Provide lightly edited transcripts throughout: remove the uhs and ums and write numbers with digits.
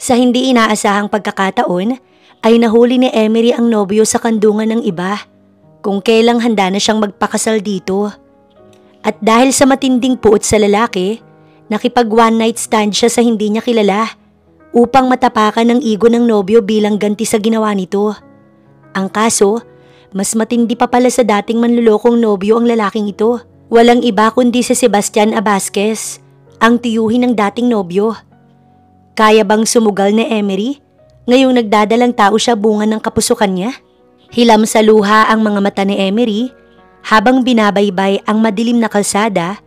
Sa hindi inaasahang pagkakataon, ay nahuli ni Emery ang nobyo sa kandungan ng iba kung kailang handa na siyang magpakasal dito. At dahil sa matinding puot sa lalaki, nakipag one night stand siya sa hindi niya kilala upang matapakan ng ego ng nobyo bilang ganti sa ginawa nito. Ang kaso, mas matindi pa pala sa dating manlulokong nobyo ang lalaking ito. Walang iba kundi si Sebastian Abasquez, ang tiyuhin ng dating nobyo. Kaya bang sumugal ni Emery? Ngayong nagdadalang tao siya bunga ng kapusukan niya? Hilam sa luha ang mga mata ni Emery habang binabaybay ang madilim na kalsada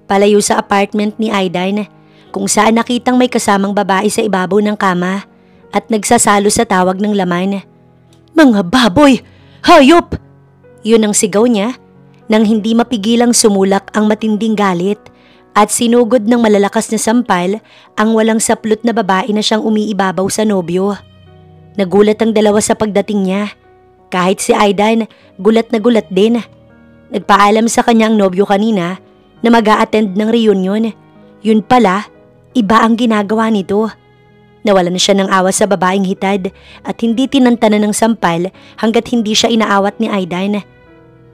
palayo sa apartment ni Aidan kung saan nakitang may kasamang babae sa ibabaw ng kama at nagsasalo sa tawag ng laman. "Mga baboy! Hayop!" Yun ang sigaw niya nang hindi mapigilang sumulak ang matinding galit at sinugod ng malalakas na sampal ang walang saplot na babae na siyang umiibabaw sa nobyo. Nagulat ang dalawa sa pagdating niya. Kahit si Aidan, gulat na gulat din. Nagpaalam sa kanya ang nobyo kanina na mag-a-attend ng reunion. Yun pala, iba ang ginagawa nito. Nawalan siya ng awa sa babaeng hitad at hindi tinantanan ng sampal hanggat hindi siya inaawat ni Aidan.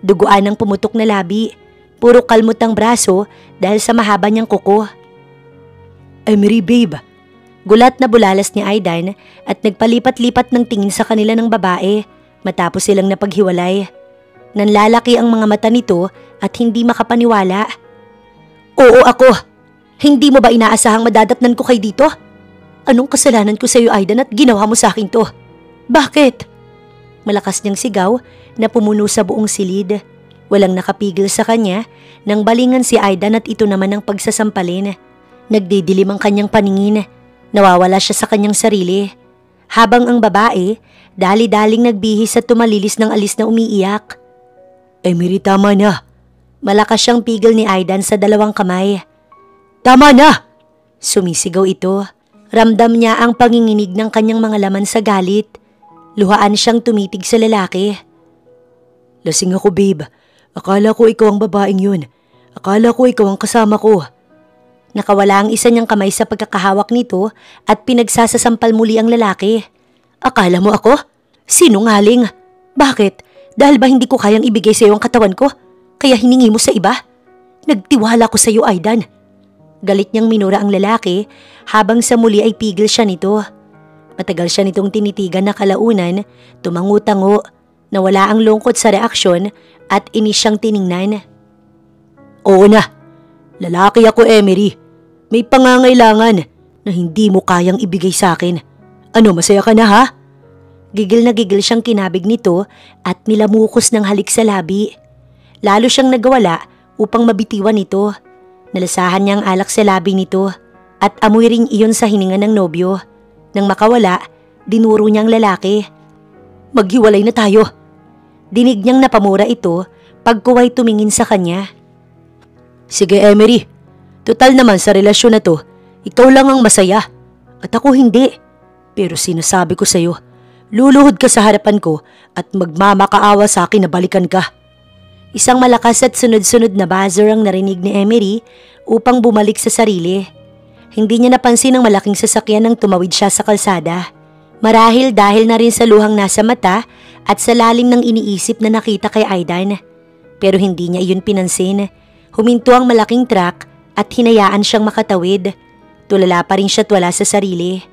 Duguan ang pumutok na labi, puro kalmot ang braso dahil sa mahaba niyang kuko. "Emery babe." Gulat na bulalas ni Aidan at nagpalipat-lipat ng tingin sa kanila ng babae matapos silang napaghiwalay. Nanlalaki ang mga mata nito at hindi makapaniwala. "Oo ako. Hindi mo ba inaasahang madadatnan ko kay dito? Anong kasalanan ko sa iyo, Aidan, at ginawa mo sa akin to? Bakit?" Malakas niyang sigaw na pumuno sa buong silid. Walang nakapigil sa kanya nang balingan si Aidan at ito naman ang pagsasampalin. Nagdidilim ang kanyang paningin. Nawawala siya sa kanyang sarili. Habang ang babae, dali-daling nagbihis at tumalilis ng alis na umiiyak. "Emery, tama na." Malakas siyang pigil ni Aidan sa dalawang kamay. "Tama na!" Sumisigaw ito. Ramdam niya ang panginginig ng kanyang mga laman sa galit. Luhaan siyang tumitig sa lalaki. "Lasing ako, babe. Akala ko ikaw ang babaeng yun. Akala ko ikaw ang kasama ko." Nakawala ang isa niyang kamay sa pagkakahawak nito at pinagsasasampal muli ang lalaki. "Akala mo ako? Sinungaling. Bakit? Dahil ba hindi ko kayang ibigay sa iyo ang katawan ko? Kaya hiningi mo sa iba? Nagtiwala ko sa iyo, Aidan." Galit niyang minura ang lalaki habang sa muli ay pigil siya nito. Matagal siya nitong tinitigan na kalaunan, tumangu-tango, nawala ang lungkot sa reaksyon at inis siyang tiningnan. "Oo na, lalaki ako, Emery. May pangangailangan na hindi mo kayang ibigay sa akin. Ano, masaya ka na ha?" Gigil na gigil siyang kinabig nito at nilamukos ng halik sa labi. Lalo siyang nagwala upang mabitiwan ito. Nalasahan niya ang alak sa labi nito at amoy ring iyon sa hininga ng nobyo. Nang makawala, dinuro niya ang lalaki. "Maghiwalay na tayo." Dinig niyang napamura ito pagkuway tumingin sa kanya. "Sige, Emery. Total naman sa relasyon na to, ikaw lang ang masaya at ako hindi. Pero sinasabi ko sa'yo, luluhod ka sa harapan ko at magmamakaawa sa akin na balikan ka." Isang malakas at sunod-sunod na buzzer ang narinig ni Emery upang bumalik sa sarili. Hindi niya napansin ang malaking sasakyan nang tumawid siya sa kalsada. Marahil dahil na rin sa luhang nasa mata at sa lalim ng iniisip na nakita kay Aidan. Pero hindi niya iyon pinansin. Huminto ang malaking truck at hinayaan siyang makatawid. Tulala pa rin siya't wala sa sarili.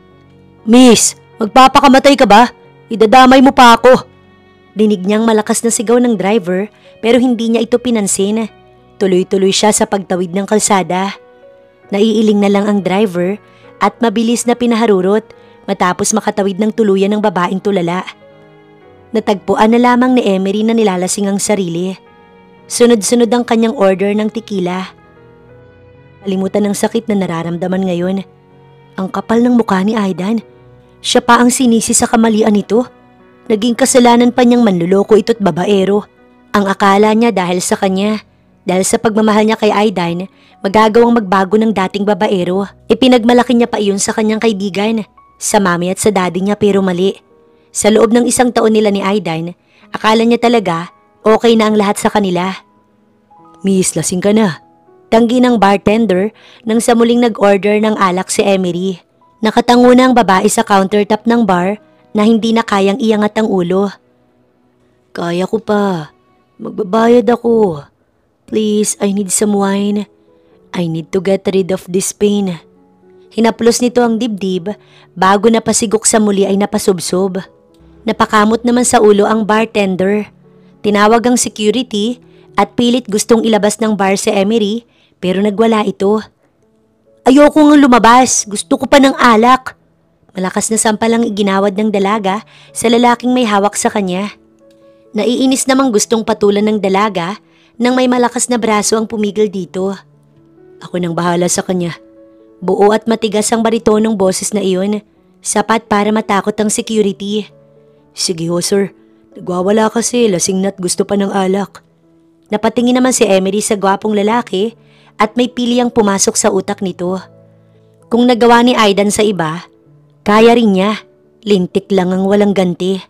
"Miss, magpapakamatay ka ba? Idadamay mo pa ako." Dinig niyang malakas na sigaw ng driver pero hindi niya ito pinansin. Tuloy-tuloy siya sa pagtawid ng kalsada. Naiiling na lang ang driver at mabilis na pinaharurot matapos makatawid ng tuluyan ng babaeng tulala. Natagpuan na lamang ni Emery na nilalasing ang sarili. Sunod-sunod ang kanyang order ng tequila. Kalimutan ng sakit na nararamdaman ngayon. Ang kapal ng mukha ni Aidan. Siya pa ang sinisi sa kamalian nito. Naging kasalanan pa niyang manluloko ito't babaero. Ang akala niya dahil sa kanya, dahil sa pagmamahal niya kay Aidan, magagawang magbago ng dating babaero. Ipinagmalaki niya pa iyon sa kanyang kaibigan, sa mami at sa daddy niya, pero mali. Sa loob ng 1 taon nila ni Aidan, akala niya talaga okay na ang lahat sa kanila. "Miss, lasing ka na." Tanggi ng bartender nang sa muling nag-order ng alak si Emery. Nakatango na ang babae sa countertop ng bar na hindi na kayang iangat ang ulo. Kaya ko pa. Magbabayad ako. Please, I need some wine. I need to get rid of this pain. Hinaplos nito ang dibdib bago napasigok sa muli ay napasubsob. Napakamot naman sa ulo ang bartender. Tinawag ang security at pilit gustong ilabas ng bar si Emery pero nagwala ito. Ayoko ngang lumabas, gusto ko pa ng alak. Malakas na sampalang iginawad ng dalaga sa lalaking may hawak sa kanya. Naiinis namang gustong patulan ng dalaga nang may malakas na braso ang pumigil dito. Ako nang bahala sa kanya. Buo at matigas ang baritonong boses na iyon, sapat para matakot ang security. Sige ho sir, nagwawala kasi, lasing na't gusto pa ng alak. Napatingin naman si Emery sa gwapong lalaki at may piliyang pumasok sa utak nito. Kung nagawa ni Aidan sa iba, kaya rin niya, lintik lang ang walang ganti.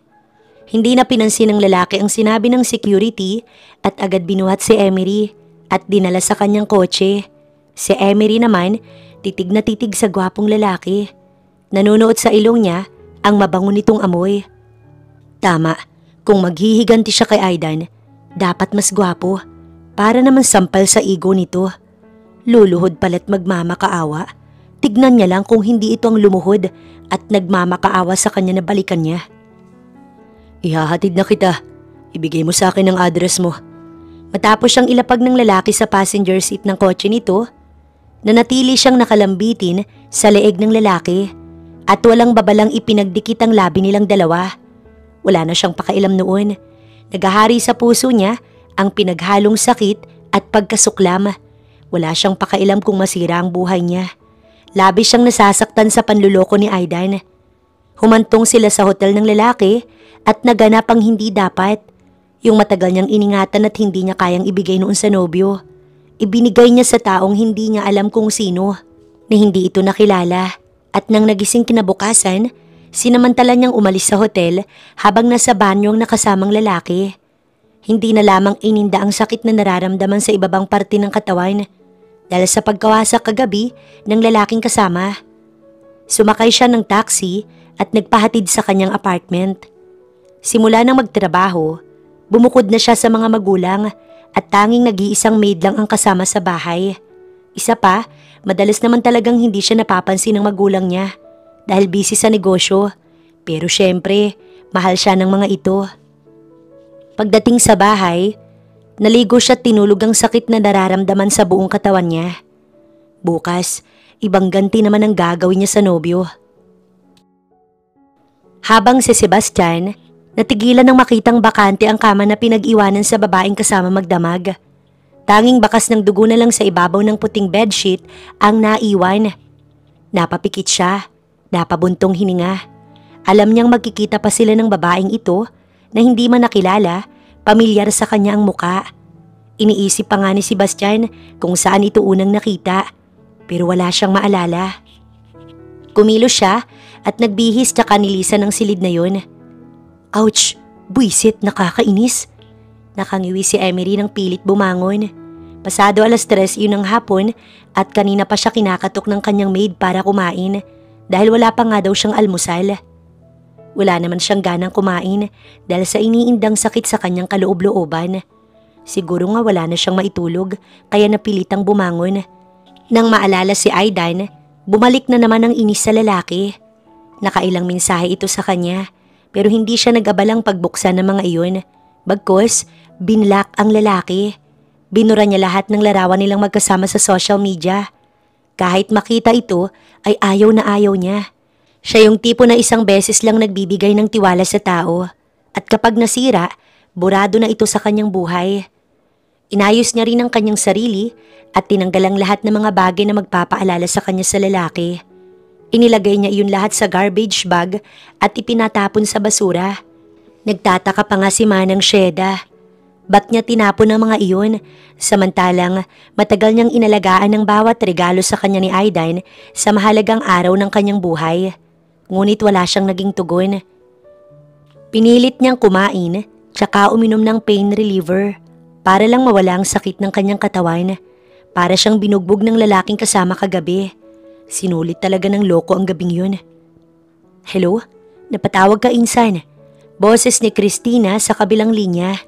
Hindi na pinansin ng lalaki ang sinabi ng security at agad binuhat si Emery at dinala sa kanyang kotse. Si Emery naman, titig na titig sa gwapong lalaki. Nanunuot sa ilong niya ang mabango nitong amoy. Tama, kung maghihiganti siya kay Aidan, dapat mas gwapo para naman sampal sa ego nito. Luluhod pala't magmamakaawa. Tignan niya lang kung hindi ito ang lumuhod at nagmamakaawa sa kanya na balikan niya. Ihahatid na kita. Ibigay mo sa akin ang address mo. Matapos siyang ilapag ng lalaki sa passenger seat ng kotse nito, nanatili siyang nakalambitin sa leeg ng lalaki at walang babalang ipinagdikit ang labi nilang dalawa. Wala na siyang pakailam noon. Nagahari sa puso niya ang pinaghalong sakit at pagkasuklam. Wala siyang pakailam kung masira ang buhay niya. Labis siyang nasasaktan sa panluloko ni Aidan. Humantong sila sa hotel ng lalaki at naganap ang hindi dapat. Yung matagal niyang iningatan at hindi niya kayang ibigay noon sa nobyo. Ibinigay niya sa taong hindi niya alam kung sino, na hindi ito nakilala. At nang nagising kinabukasan, sinamantala niyang umalis sa hotel habang nasa banyo ang nakasamang lalaki. Hindi na lamang ininda ang sakit na nararamdaman sa ibabang parte ng katawan dahil sa pagkawasak kagabi ng lalaking kasama. Sumakay siya ng taxi at nagpahatid sa kanyang apartment. Simula nang magtrabaho, bumukod na siya sa mga magulang at tanging nag-iisang maid lang ang kasama sa bahay. Isa pa, madalas naman talagang hindi siya napapansin ng magulang niya dahil busy sa negosyo. Pero syempre, mahal siya ng mga ito. Pagdating sa bahay, naligo siya at tinulog ang sakit na nararamdaman sa buong katawan niya. Bukas, ibang ganti naman ang gagawin niya sa nobyo. Habang si Sebastian, natigilan ng makitang bakante ang kama na pinag-iwanan sa babaeng kasama magdamag. Tanging bakas ng dugo na lang sa ibabaw ng puting bedsheet ang naiwan. Napapikit siya, napabuntong hininga. Alam niyang magkikita pa sila ng babaeng ito na hindi man nakilala, pamilyar sa kanya ang muka. Iniisip pa nga ni Sebastian kung saan ito unang nakita, pero wala siyang maalala. Kumilos siya at nagbihis tsaka nilisan ng silid na yun. Ouch! Buisit, nakakainis. Nakangiwi si Emery ng pilit bumangon. Pasado 3:00 yun ng hapon at kanina pa siya kinakatok ng kanyang maid para kumain dahil wala pa nga daw siyang almusal. Wala naman siyang ganang kumain dahil sa iniindang sakit sa kanyang kaloob-looban. Siguro nga wala na siyang maitulog kaya napilitang bumangon. Nang maalala si Aidan, bumalik na naman ang inis sa lalaki. Nakailang mensahe ito sa kanya pero hindi siya nag-abalang pagbuksan ng mga iyon. Bagkus, binlock ang lalaki. Binura niya lahat ng larawan nilang magkasama sa social media. Kahit makita ito ay ayaw na ayaw niya. Siya yung tipo na isang beses lang nagbibigay ng tiwala sa tao at kapag nasira, burado na ito sa kanyang buhay. Inayos niya rin ang kanyang sarili at tinanggal ang lahat ng mga bagay na magpapaalala sa kanya sa lalaki. Inilagay niya iyon lahat sa garbage bag at ipinatapon sa basura. Nagtataka pa nga si Manang Sheda. Ba't niya tinapon ang mga iyon samantalang matagal niyang inalagaan ng bawat regalo sa kanya ni Aidan sa mahalagang araw ng kanyang buhay. Ngunit wala siyang naging tugon. Pinilit niyang kumain tsaka uminom ng pain reliever para lang mawala ang sakit ng kanyang katawan. Para siyang binugbog ng lalaking kasama kagabi. Sinulit talaga ng loko ang gabing yun. Hello? Napatawag ka, Insan. Boses ni Christina sa kabilang linya.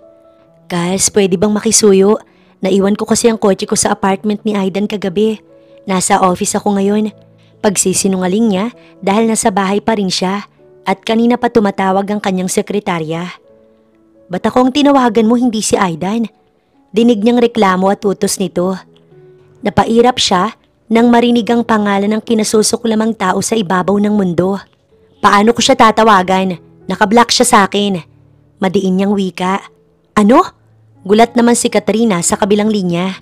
Kas, pwede bang makisuyo? Naiwan ko kasi ang kotse ko sa apartment ni Aidan kagabi. Nasa office ako ngayon. Pagsisinungaling niya dahil nasa bahay pa rin siya at kanina pa tumatawag ang kanyang sekretarya. Ba't ako ang tinawagan mo, hindi si Aidan? Dinig niyang reklamo at utos nito. Napairap siya nang marinig ang pangalan ng kinasusukulamang tao sa ibabaw ng mundo. Paano ko siya tatawagan? Nakablock siya sa akin. Madiin niyang wika. Ano? Gulat naman si Katrina sa kabilang linya.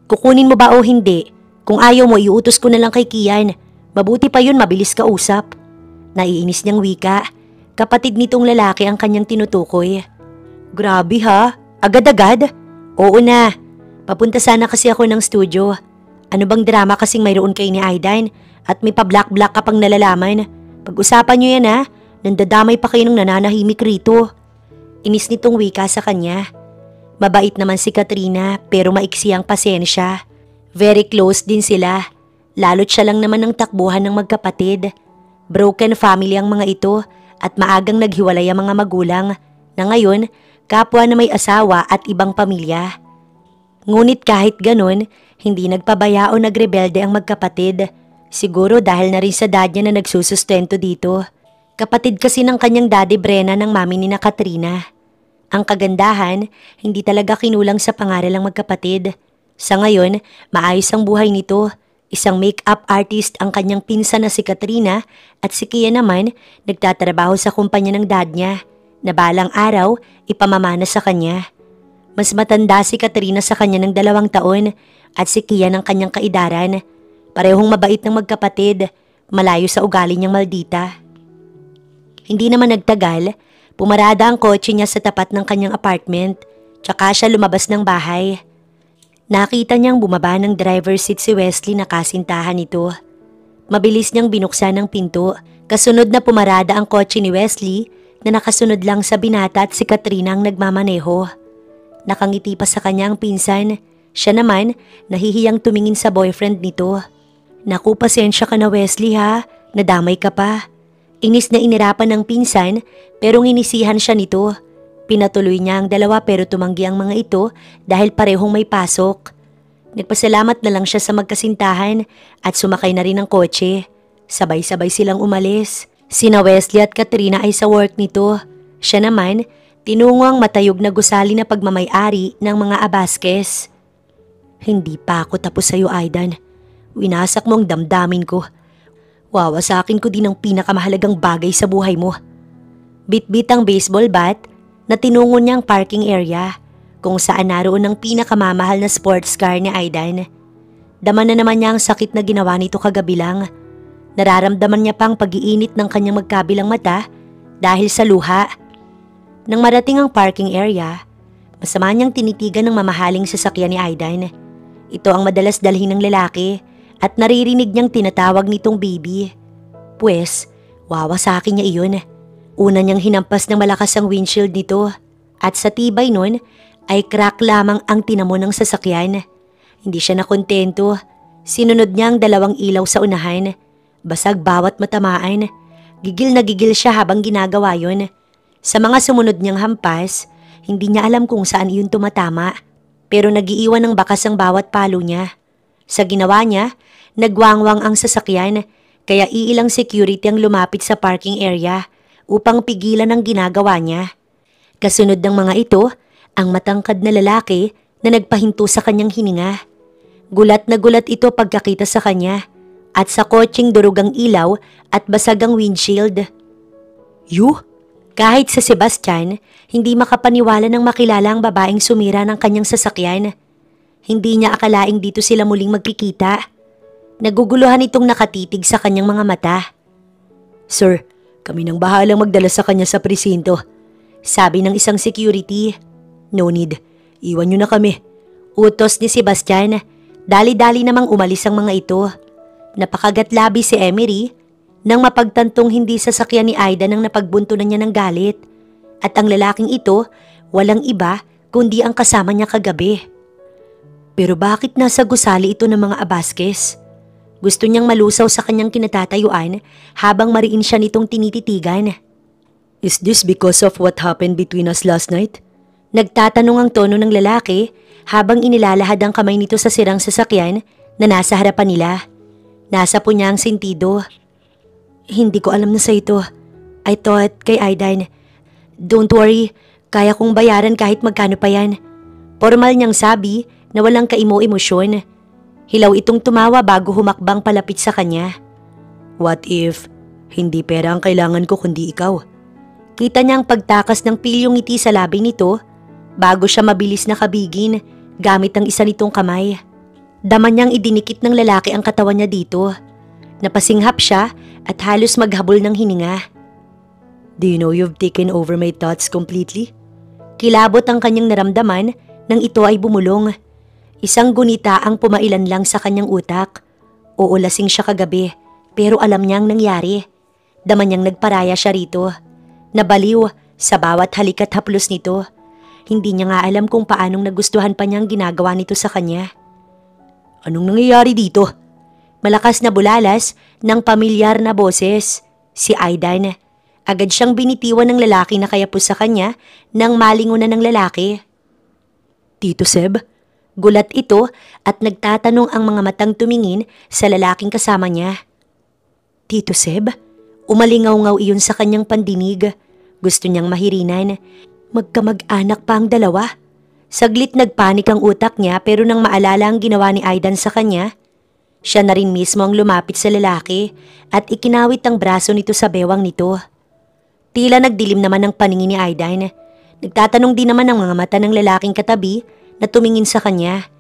Kukunin mo ba o hindi? Kung ayaw mo, iuutos ko na lang kay Kian. Mabuti pa yun, mabilis ka usap. Naiinis niyang wika. Kapatid nitong lalaki ang kanyang tinutukoy. Grabe ha? Agad-agad? Oo na. Papunta sana kasi ako ng studio. Ano bang drama kasing mayroon kay ni Aidan? At may pa-black-black ka pang nalalaman. Pag-usapan niyo yan ha. Nandadamay pa kayo ng nananahimik rito. Inis nitong wika sa kanya. Mabait naman si Katrina pero maiksi ang pasensya. Very close din sila. Lalo't siya lang naman ang takbuhan ng magkapatid. Broken family ang mga ito at maagang naghiwalay ang mga magulang na ngayon kapwa na may asawa at ibang pamilya. Ngunit kahit ganun, hindi nagpabaya o nagrebelde ang magkapatid. Siguro dahil na rin sa dad niya na nagsusustento dito. Kapatid kasi ng kanyang daddy Brenna ng mami ni na Katrina. Ang kagandahan, hindi talaga kinulang sa pangaral ang magkapatid. Sa ngayon, maayos ang buhay nito. Isang make-up artist ang kanyang pinsan na si Katrina at si Kia naman nagtatrabaho sa kumpanya ng dad niya na balang araw ipamamana sa kanya. Mas matanda si Katrina sa kanya ng 2 taon at si Kia ng kanyang kaidaran. Parehong mabait ng magkapatid, malayo sa ugali niyang maldita. Hindi naman nagtagal, pumarada ang kotse niya sa tapat ng kanyang apartment, tsaka siya lumabas ng bahay. Nakita niyang bumaba ng driver seat si Wesley na kasintahan nito. Mabilis niyang binuksan ang pinto, kasunod na pumarada ang kotse ni Wesley na nakasunod lang sa binata at si Katrina ang nagmamaneho. Nakangiti pa sa kanya ang pinsan, siya naman nahihiyang tumingin sa boyfriend nito. Naku, pasensya ka na Wesley ha, nadamay ka pa. Inis na inirapan ng pinsan pero nginisihan siya nito. Pinatuloy niya ang dalawa pero tumanggi ang mga ito dahil parehong may pasok. Nagpasalamat na lang siya sa magkasintahan at sumakay na rin ng kotse. Sabay-sabay silang umalis. Sina Wesley at Katrina ay sa work nito. Siya naman, tinungo ang matayog na gusali na pagmamayari ng mga Abasquez. Hindi pa ako tapos sa'yo, Aidan. Winasak mo ang damdamin ko. Wawasakin ko din ang pinakamahalagang bagay sa buhay mo. Bit-bit ang baseball bat na tinungo niyang parking area kung saan naroon ang pinakamamahal na sports car ni Aidan. Dama na naman niya ang sakit na ginawa nito kagabi lang. Nararamdaman niya pang pag-iinit ng kanyang magkabilang mata dahil sa luha. Nang marating ang parking area, masama niyang tinitigan ng mamahaling sasakyan ni Aidan. Ito ang madalas dalhin ng lalaki at naririnig niyang tinatawag nitong baby. Pwes, wawasakin niya iyon. Una niyang hinampas ng malakas ang windshield nito at sa tibay nun ay crack lamang ang tinamo ng sasakyan. Hindi siya nakontento. Sinunod niya ang 2 ilaw sa unahan. Basag bawat matamaan. Gigil na gigil siya habang ginagawa yon. Sa mga sumunod niyang hampas, hindi niya alam kung saan iyon tumatama. Pero nagiiwan ng bakas ang bawat palo niya. Sa ginawa niya, nagwangwang ang sasakyan kaya iilang security ang lumapit sa parking area upang pigilan ang ginagawa niya. Kasunod ng mga ito, ang matangkad na lalaki na nagpahinto sa kanyang hininga. Gulat na gulat ito pagkakita sa kanya at sa kotseng durog ang ilaw at basag ang windshield. Yuh! Kahit sa Sebastian, hindi makapaniwala ng makilala ang babaeng sumira ng kanyang sasakyan. Hindi niya akalaing dito sila muling magkikita. Naguguluhan itong nakatitig sa kanyang mga mata. Sir, kami nang bahalang magdala sa kanya sa presinto. Sabi ng isang security. No need, iwan niyo na kami. Utos ni Sebastian. Dali-dali namang umalis ang mga ito. Napakagatlabi si Emery nang mapagtantong hindi sasakyan ni Aidan ang napagbuntunan niya ng galit. At ang lalaking ito, walang iba kundi ang kasama niya kagabi. Pero bakit nasa gusali ito ng mga Abasquez? Gusto niyang malusaw sa kanyang kinatatayuan habang mariin siya nitong tinititigan. Is this because of what happened between us last night? Nagtatanong ang tono ng lalaki habang inilalahad ang kamay nito sa sirang sasakyan na nasa harapan nila. Nasa po niya ang sentido. Hindi ko alam na sa ito. I thought kay Aidan. Don't worry, kaya kong bayaran kahit magkano pa yan. Formal niyang sabi na walang kaimo-emosyon. Hilaw itong tumawa bago humakbang palapit sa kanya. What if hindi pera ang kailangan ko kundi ikaw? Kita niya ang pagtakas ng pilyong ngiti sa labi nito bago siya mabilis na kabigin gamit ang isa nitong kamay. Dama niyang idinikit ng lalaki ang katawan niya dito. Napasinghap siya at halos maghabol ng hininga. Do you know you've taken over my thoughts completely? Kilabot ang kanyang naramdaman nang ito ay bumulong. Isang gunita ang pumailan lang sa kanyang utak. Oo, lasing siya kagabi pero alam niyang nangyari. Dama niyang nagparaya siya rito. Nabaliw sa bawat halik at haplos nito. Hindi niya nga alam kung paanong nagustuhan pa niyang ginagawa nito sa kanya. Anong nangyayari dito? Malakas na bulalas ng pamilyar na boses. Si Aidan. Agad siyang binitiwan ng lalaki na kayapos sa kanya nang malingunan ng lalaki. Tito Seb? Gulat ito at nagtatanong ang mga matang tumingin sa lalaking kasama niya. Tito Seb? Umalingaw-ngaw iyon sa kanyang pandinig. Gusto niyang mahirinan. Magkamag-anak pa ang dalawa. Saglit nagpanik ang utak niya pero nang maalala ang ginawa ni Aidan sa kanya, siya na rin mismo ang lumapit sa lalaki at ikinawit ang braso nito sa bewang nito. Tila nagdilim naman ang paningin ni Aidan. Nagtatanong din naman ang mga mata ng lalaking katabi na tumingin sa kanya.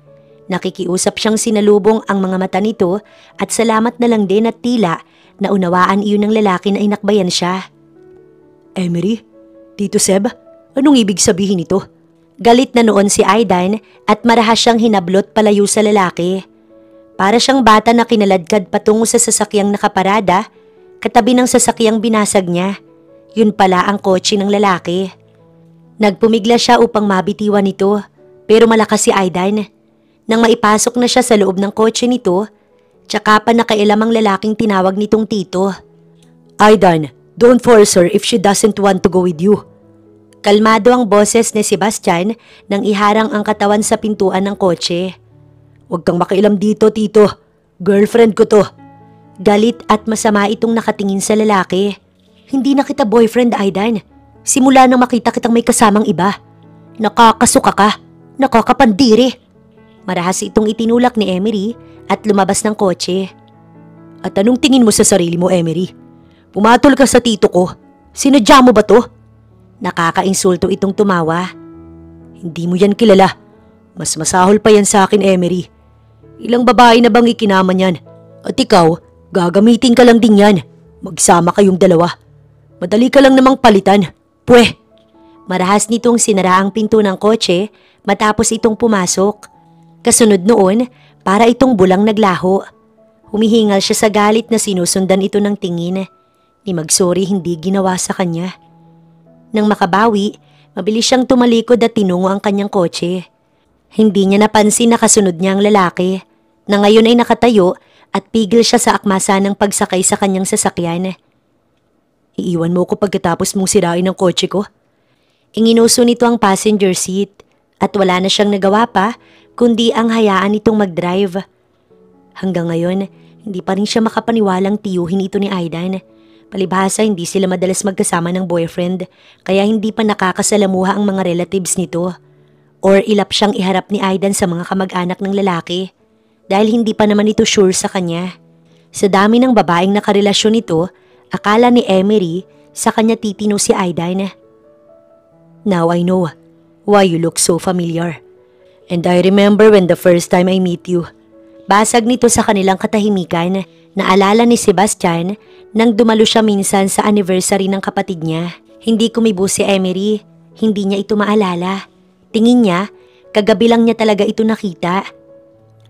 Nakikiusap siyang sinalubong ang mga mata nito at salamat na lang din at tila na unawaan iyon ng lalaki na inakbayan siya. Emery? Tito Seb? Anong ibig sabihin ito? Galit na noon si Aidan at marahas siyang hinablot palayo sa lalaki. Para siyang bata na kinaladkad patungo sa sasakyang nakaparada, katabi ng sasakyang binasag niya. Yun pala ang kotse ng lalaki. Nagpumigla siya upang mabitiwan ito, pero malakas si Aidan. Nang maipasok na siya sa loob ng kotse nito, tsaka pa nakailam ang lalaking tinawag nitong tito. Aidan, don't force her if she doesn't want to go with you. Kalmado ang boses ni Sebastian nang iharang ang katawan sa pintuan ng kotse. Huwag kang makialam dito, tito. Girlfriend ko to. Galit at masama itong nakatingin sa lalaki. Hindi na kita boyfriend, Aidan. Simula nang makita kitang may kasamang iba. Nakakasuka ka. Nakakapandiri. Marahas itong itinulak ni Emery at lumabas ng kotse. At anong tingin mo sa sarili mo, Emery? Pumatol ka sa tito ko. Sinadya mo ba to? Nakakainsulto itong tumawa. Hindi mo yan kilala. Mas masahol pa yan sa akin, Emery. Ilang babae na bang ikinaman yan? At ikaw, gagamitin ka lang din yan. Magsama kayong dalawa. Madali ka lang namang palitan. Pweh! Marahas nitong sinara ang pinto ng kotse matapos itong pumasok. Kasunod noon, para itong bulang naglaho. Humihingal siya sa galit na sinusundan ito ng tingin. Ni magsorry hindi ginawa sa kanya. Nang makabawi, mabilis siyang tumalikod at tinungo ang kanyang kotse. Hindi niya napansin na kasunod niya ang lalaki, na ngayon ay nakatayo at pigil siya sa akmasa ng pagsakay sa kanyang sasakyan. Iiwan mo ko pagkatapos mong sirain ang kotse ko? Inginuso nito ang passenger seat at wala na siyang nagawa pa kundi ang hayaan nitong mag-drive. Hanggang ngayon, hindi pa rin siya makapaniwalang tiyuhin ito ni Aidan. Palibhasa hindi sila madalas magkasama ng boyfriend kaya hindi pa nakakasalamuha ang mga relatives nito. Or ilap siyang iharap ni Aidan sa mga kamag-anak ng lalaki dahil hindi pa naman ito sure sa kanya. Sa dami ng babaeng nakarelasyon nito, akala ni Emery sa kanya titino si Aidan. Now I know why you look so familiar. And I remember when the first time I meet you. Basag nito sa kanilang katahimikan. Naalala ni Sebastian nang dumalo siya minsan sa anniversary ng kapatid niya. Hindi kumibo si Emery. Hindi niya ito maalala. Tingin niya, kagabi lang niya talaga ito nakita.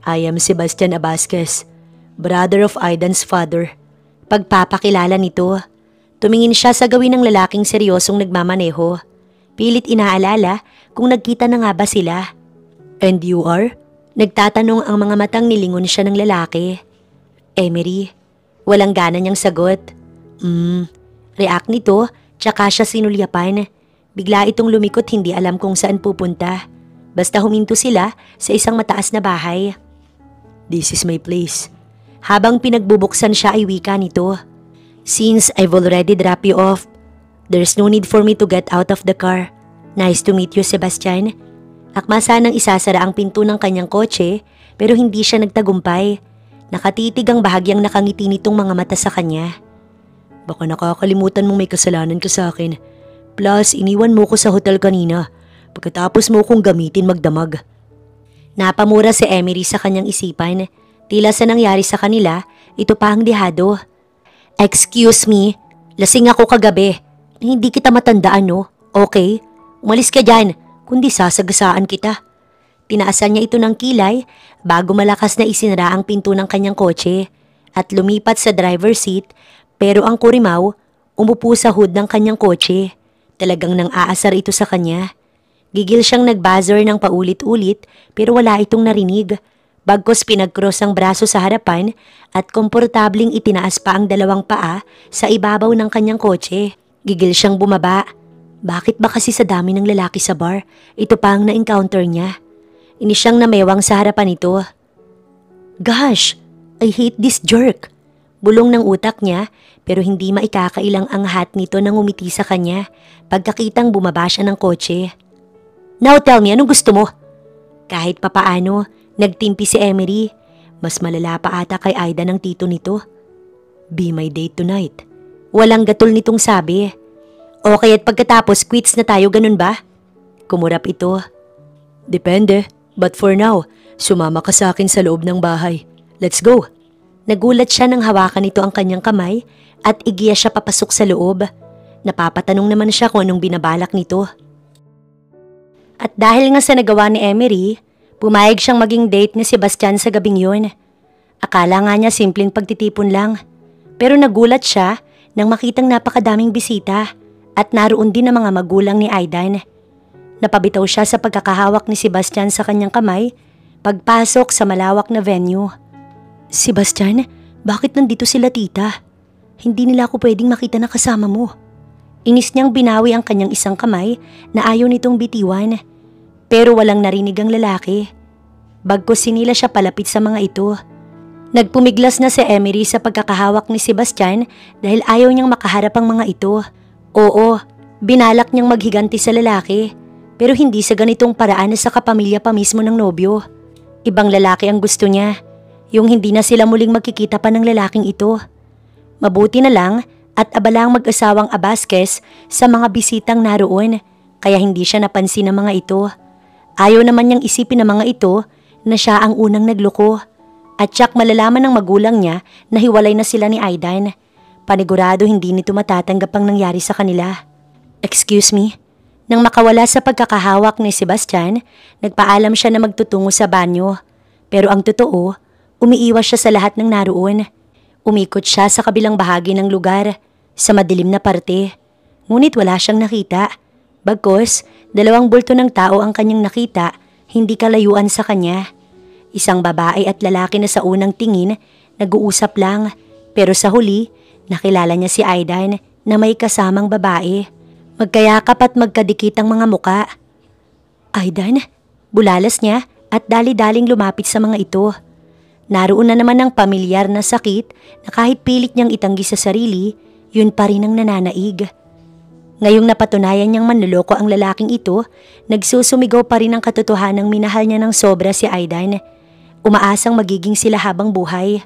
I am Sebastian Abasquez, brother of Aidan's father. Pagpapakilala nito. Tumingin siya sa gawin ng lalaking seryosong nagmamaneho. Pilit inaalala kung nagkita na nga ba sila. And you are? Nagtatanong ang mga matang nilingon siya ng lalaki. Emery, walang gana niyang sagot. React nito, tsaka siya sinulyapan. Bigla itong lumikot, hindi alam kung saan pupunta. Basta huminto sila sa isang mataas na bahay. This is my place. Habang pinagbubuksan siya ay wika nito. Since I've already dropped you off, there's no need for me to get out of the car. Nice to meet you, Sebastian. Akma sanang isasara ang pinto ng kanyang kotse pero hindi siya nagtagumpay. Nakatitig ang bahagyang nakangiti nitong mga mata sa kanya. Baka nakakalimutan mong may kasalanan ka sa akin. Plus, iniwan mo ko sa hotel kanina. Pagkatapos mo kong gamitin magdamag. Napamura si Emery sa kanyang isipan. Tila sa nangyari sa kanila, ito pa ang dihado. Excuse me, lasing ako kagabi. Hindi kita matandaan, no? Okay? Umalis ka dyan, kundi sasagasaan kita. Tinaasan niya ito ng kilay bago malakas na isinara ang pinto ng kanyang kotse at lumipat sa driver's seat, pero ang kurimaw umupo sa hood ng kanyang kotse. Talagang nang aasar ito sa kanya. Gigil siyang nag-buzzer ng paulit-ulit pero wala itong narinig. Bagkos pinag-cross ang braso sa harapan at komportabling itinaas pa ang dalawang paa sa ibabaw ng kanyang kotse. Gigil siyang bumaba. Bakit ba kasi sa dami ng lalaki sa bar, ito pa ang na-encounter niya? Inis siyang namewang sa harapan nito. Gosh, I hate this jerk. Bulong ng utak niya pero hindi maikakailang ang hat nito nang umiti sa kanya pagkakitang bumaba siya ng kotse. Now tell me, anong gusto mo? Kahit papaano, nagtimpi si Emery. Mas malala pa ata kay Aida ng tito nito. Be my date tonight. Walang gatol nitong sabi. Okay, at pagkatapos quits na tayo, ganun ba? Kumurap ito. Depende, but for now, sumama ka sa akin sa loob ng bahay. Let's go. Nagulat siya nang hawakan nito ang kanyang kamay at igiya siya papasok sa loob. Napapatanong naman siya kung anong binabalak nito. At dahil nga sa nagawa ni Emery, pumayag siyang maging date ni Sebastian sa gabing yun. Akala nga niya simpleng pagtitipon lang. Pero nagulat siya nang makitang napakadaming bisita at naroon din ang mga magulang ni Aidan. Napabitaw siya sa pagkakahawak ni Sebastian sa kanyang kamay pagpasok sa malawak na venue. Sebastian, bakit nandito sila tita? Hindi nila ako pwedeng makita na kasama mo. Inis niyang binawi ang kanyang isang kamay na ayaw nitong bitiwan. Pero walang narinig ang lalaki. Bagkus sinila siya palapit sa mga ito. Nagpumiglas na si Emery sa pagkakahawak ni Sebastian dahil ayaw niyang makaharap ang mga ito. Oo, binalak niyang maghiganti sa lalaki pero hindi sa ganitong paraan na sa kapamilya pa mismo ng nobyo. Ibang lalaki ang gusto niya, yung hindi na sila muling magkikita pa ng lalaking ito. Mabuti na lang at abala ang mag-asawang Abasquez sa mga bisitang naroon kaya hindi siya napansin ng mga ito. Ayaw naman niyang isipin ng mga ito na siya ang unang nagloko at tsak malalaman ng magulang niya na hiwalay na sila ni Aidan. Panigurado hindi nito matatanggap ang nangyari sa kanila. Excuse me? Nang makawala sa pagkakahawak ni Sebastian, nagpaalam siya na magtutungo sa banyo. Pero ang totoo, umiiwas siya sa lahat ng naroon. Umikot siya sa kabilang bahagi ng lugar, sa madilim na parte. Ngunit wala siyang nakita. Bagkos, 2 bulto ng tao ang kanyang nakita, hindi kalayuan sa kanya. Isang babae at lalaki na sa unang tingin, nag-uusap lang. Pero sa huli, nakilala niya si Aidan na may kasamang babae. Magkayakap at magkadikit ang mga muka. Aidan, bulalas niya at dali-daling lumapit sa mga ito. Naroon na naman ang pamilyar na sakit na kahit pilit niyang itanggi sa sarili, yun pa rin ang nananaig. Ngayong napatunayan niyang manloloko ang lalaking ito, nagsusumigaw pa rin ang katotohanang minahal niya ng sobra si Aidan. Umaasang magiging sila habang buhay.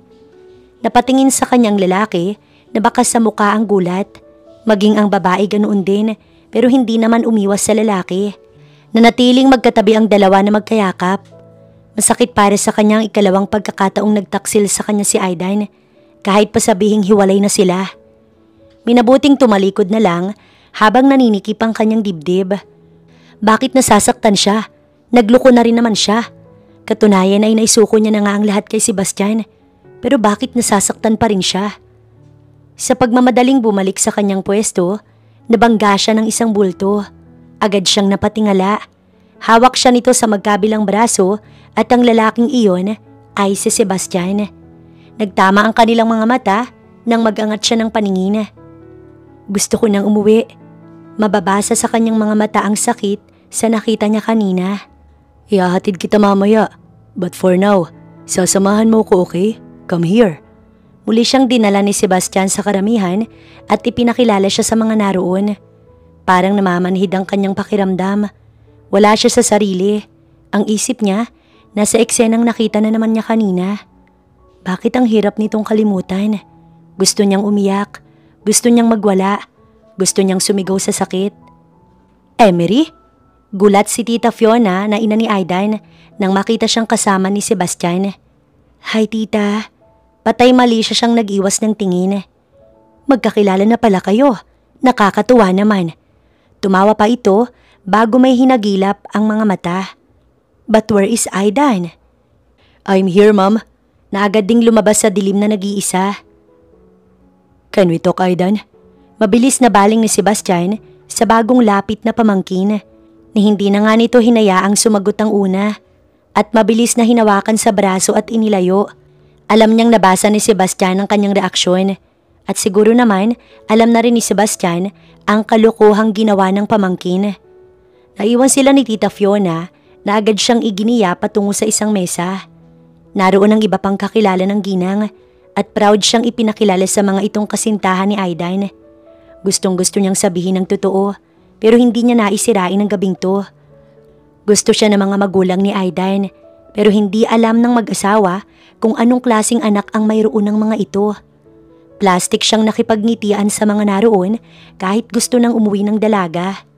Napatingin sa kanyang lalaki na baka sa mukha ang gulat. Maging ang babae ganoon din pero hindi naman umiwas sa lalaki. Nanatiling magkatabi ang dalawa na magkayakap. Masakit para sa kanyang ikalawang pagkakataong nagtaksil sa kanya si Aidan kahit pa sabihing hiwalay na sila. Minabuting tumalikod na lang habang naninikip ang kanyang dibdib. Bakit nasasaktan siya? Nagloko na rin naman siya. Katunayan ay naisuko niya na nga ang lahat kay Sebastian. Pero bakit nasasaktan pa rin siya? Sa pagmamadaling bumalik sa kanyang pwesto, nabangga siya ng isang bulto. Agad siyang napatingala. Hawak siya nito sa magkabilang braso at ang lalaking iyon ay si Sebastian. Nagtama ang kanilang mga mata nang mag-angat siya ng paningin. Gusto ko nang umuwi. Mababasa sa kanyang mga mata ang sakit sa nakita niya kanina. Ihahatid kita mamaya. But for now, sasamahan mo ko, okay? Come here. Muli siyang dinala ni Sebastian sa karamihan at ipinakilala siya sa mga naroon. Parang namamanhid ang kanyang pakiramdam. Wala siya sa sarili. Ang isip niya, nasa eksenang nakita na naman niya kanina. Bakit ang hirap nitong kalimutan? Gusto niyang umiyak. Gusto niyang magwala. Gusto niyang sumigaw sa sakit. Emery? Gulat si Tita Fiona na ina ni Aidan nang makita siyang kasama ni Sebastian. Hi tita. Patay mali siyang nag-iwas ng tingin. Magkakilala na pala kayo. Nakakatuwa naman. Tumawa pa ito bago may hinagilap ang mga mata. But where is Aidan? I'm here, ma'am. Na agad ding lumabas sa dilim na nag-iisa. Can we talk, Aidan? Mabilis na baling ni Sebastian sa bagong lapit na pamangkin ni hindi na nga nito hinayaang sumagot ang una at mabilis na hinawakan sa braso at inilayo. Alam niyang nabasa ni Sebastian ang kanyang reaksyon at siguro naman alam na rin ni Sebastian ang kalokohang ginawa ng pamangkin. Naiwan sila ni Tita Fiona na agad siyang iginiya patungo sa isang mesa. Naroon ang iba pang kakilala ng ginang at proud siyang ipinakilala sa mga itong kasintahan ni Aidan. Gustong-gusto niyang sabihin ng totoo pero hindi niya naisirain ang gabing to. Gusto siya ng mga magulang ni Aidan pero hindi alam ng mag-asawa kung anong klaseng anak ang mayroon ng mga ito. Plastic siyang nakipagngitian sa mga naroon kahit gusto nang umuwi ng dalaga.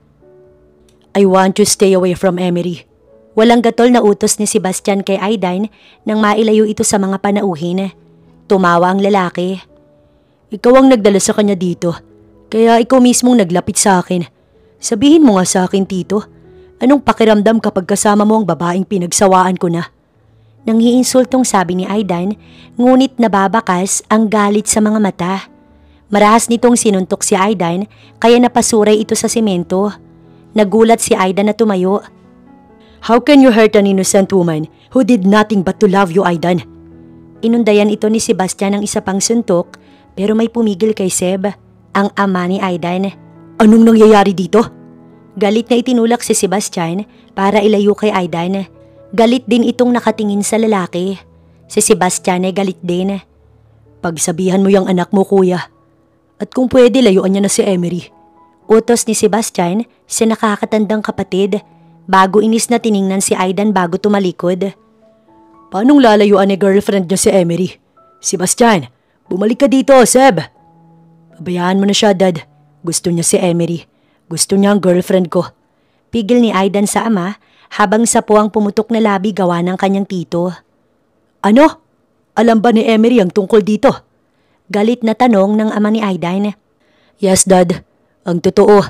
I want to stay away from Emery. Walang gatol na utos ni Sebastian kay Aidan nang mailayo ito sa mga panauhin. Tumawa ang lalaki. Ikaw ang nagdala sa kanya dito. Kaya ikaw mismong naglapit sa akin. Sabihin mo nga sa akin, tito. Anong pakiramdam kapag kasama mo ang babaeng pinagsawaan ko na? Nanghiinsultong sabi ni Aidan, ngunit nababakas ang galit sa mga mata. Marahas nitong sinuntok si Aidan kaya napasuray ito sa semento. Nagulat si Aidan na tumayo. How can you hurt an innocent woman who did nothing but to love you, Aidan? Inundayan ito ni Sebastian ng isa pang suntok pero may pumigil kay Seb, ang ama ni Aidan. Anong nangyayari dito? Galit na itinulak si Sebastian para ilayo kay Aidan. Galit din itong nakatingin sa lalaki. Si Sebastian ay galit din. Pagsabihan mo yung anak mo, kuya. At kung pwede, layuan niya na si Emery. Utos ni Sebastian sa nakakatandang kapatid bago inis na tiningnan si Aidan bago tumalikod. Paanong lalayuan ni girlfriend niya si Emery? Sebastian, bumalik ka dito, Seb. Pabayaan mo na siya, Dad. Gusto niya si Emery. Gusto niya ang girlfriend ko. Pigil ni Aidan sa ama habang sapuang pumutok na labi gawa ng kanyang tito. Ano? Alam ba ni Emery ang tungkol dito? Galit na tanong ng ama ni Aidan. Yes, Dad. Ang totoo,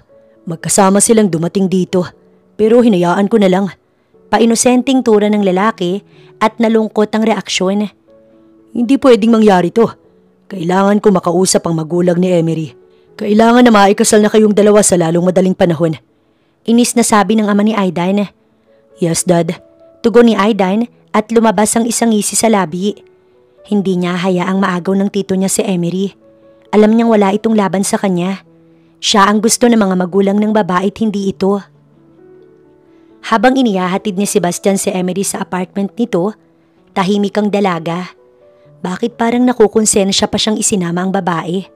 magkasama silang dumating dito. Pero hinayaan ko na lang. Painosenteng tura ng lalaki at nalungkot ang reaksyon. Hindi pwedeng mangyari to. Kailangan ko makausap ang magulang ni Emery. Kailangan na maikasal na kayong dalawa sa lalong madaling panahon. Inis na sabi ng ama ni Aidan. Yes, Dad. Tugon ni Aidan at lumabas ang isang ngisi sa labi. Hindi niya hayaang maagaw ng tito niya si Emery. Alam niyang wala itong laban sa kanya. Siya ang gusto ng mga magulang ng babae at hindi ito. Habang inihahatid ni Sebastian si Emery sa apartment nito, tahimik ang dalaga. Bakit parang nakukonsensya pa siyang isinama ang babae?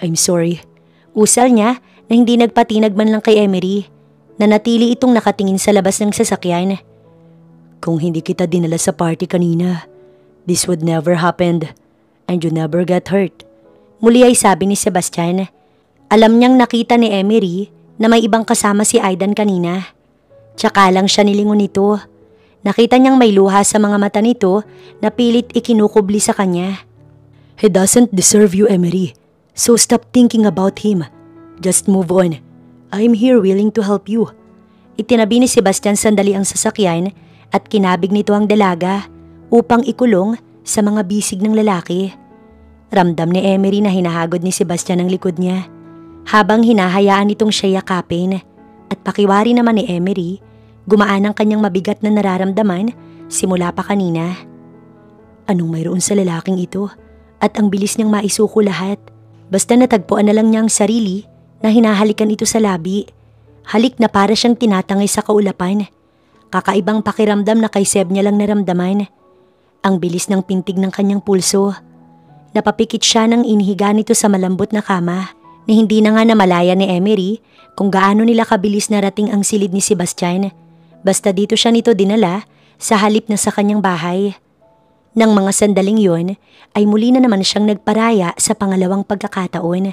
I'm sorry. Usal niya na hindi nagpatinag man lang kay Emery. Nanatili itong nakatingin sa labas ng sasakyan. Kung hindi kita dinala sa party kanina, this would never happen and you never get hurt. Muli ay sabi ni Sebastian. Alam niyang nakita ni Emery na may ibang kasama si Aidan kanina. Tsaka lang siya nilingon nito. Nakita niyang may luha sa mga mata nito na pilit ikinukubli sa kanya. He doesn't deserve you, Emery. So stop thinking about him. Just move on. I'm here willing to help you. Itinabi ni Sebastian sandali ang sasakyan at kinabig nito ang dalaga upang ikulong sa mga bisig ng lalaki. Ramdam ni Emery na hinahagod ni Sebastian ang likod niya habang hinahayaan itong siya yakapin at pakiwari naman ni Emery, gumaan ang kanyang mabigat na nararamdaman simula pa kanina. Anong mayroon sa lalaking ito? At ang bilis niyang maisuko lahat. Basta natagpuan na lang niya ang sarili na hinahalikan ito sa labi. Halik na para siyang tinatangay sa kaulapan. Kakaibang pakiramdam na kay Seb niya lang naramdaman. Ang bilis ng pintig ng kanyang pulso. Napapikit siya nang inihiga nito sa malambot na kama na hindi na nga namalaya ni Emery kung gaano nila kabilis narating ang silid ni Sebastian. Basta dito siya nito dinala sa halip na sa kanyang bahay. Nang mga sandaling yon ay muli na naman siyang nagparaya sa pangalawang pagkakataon.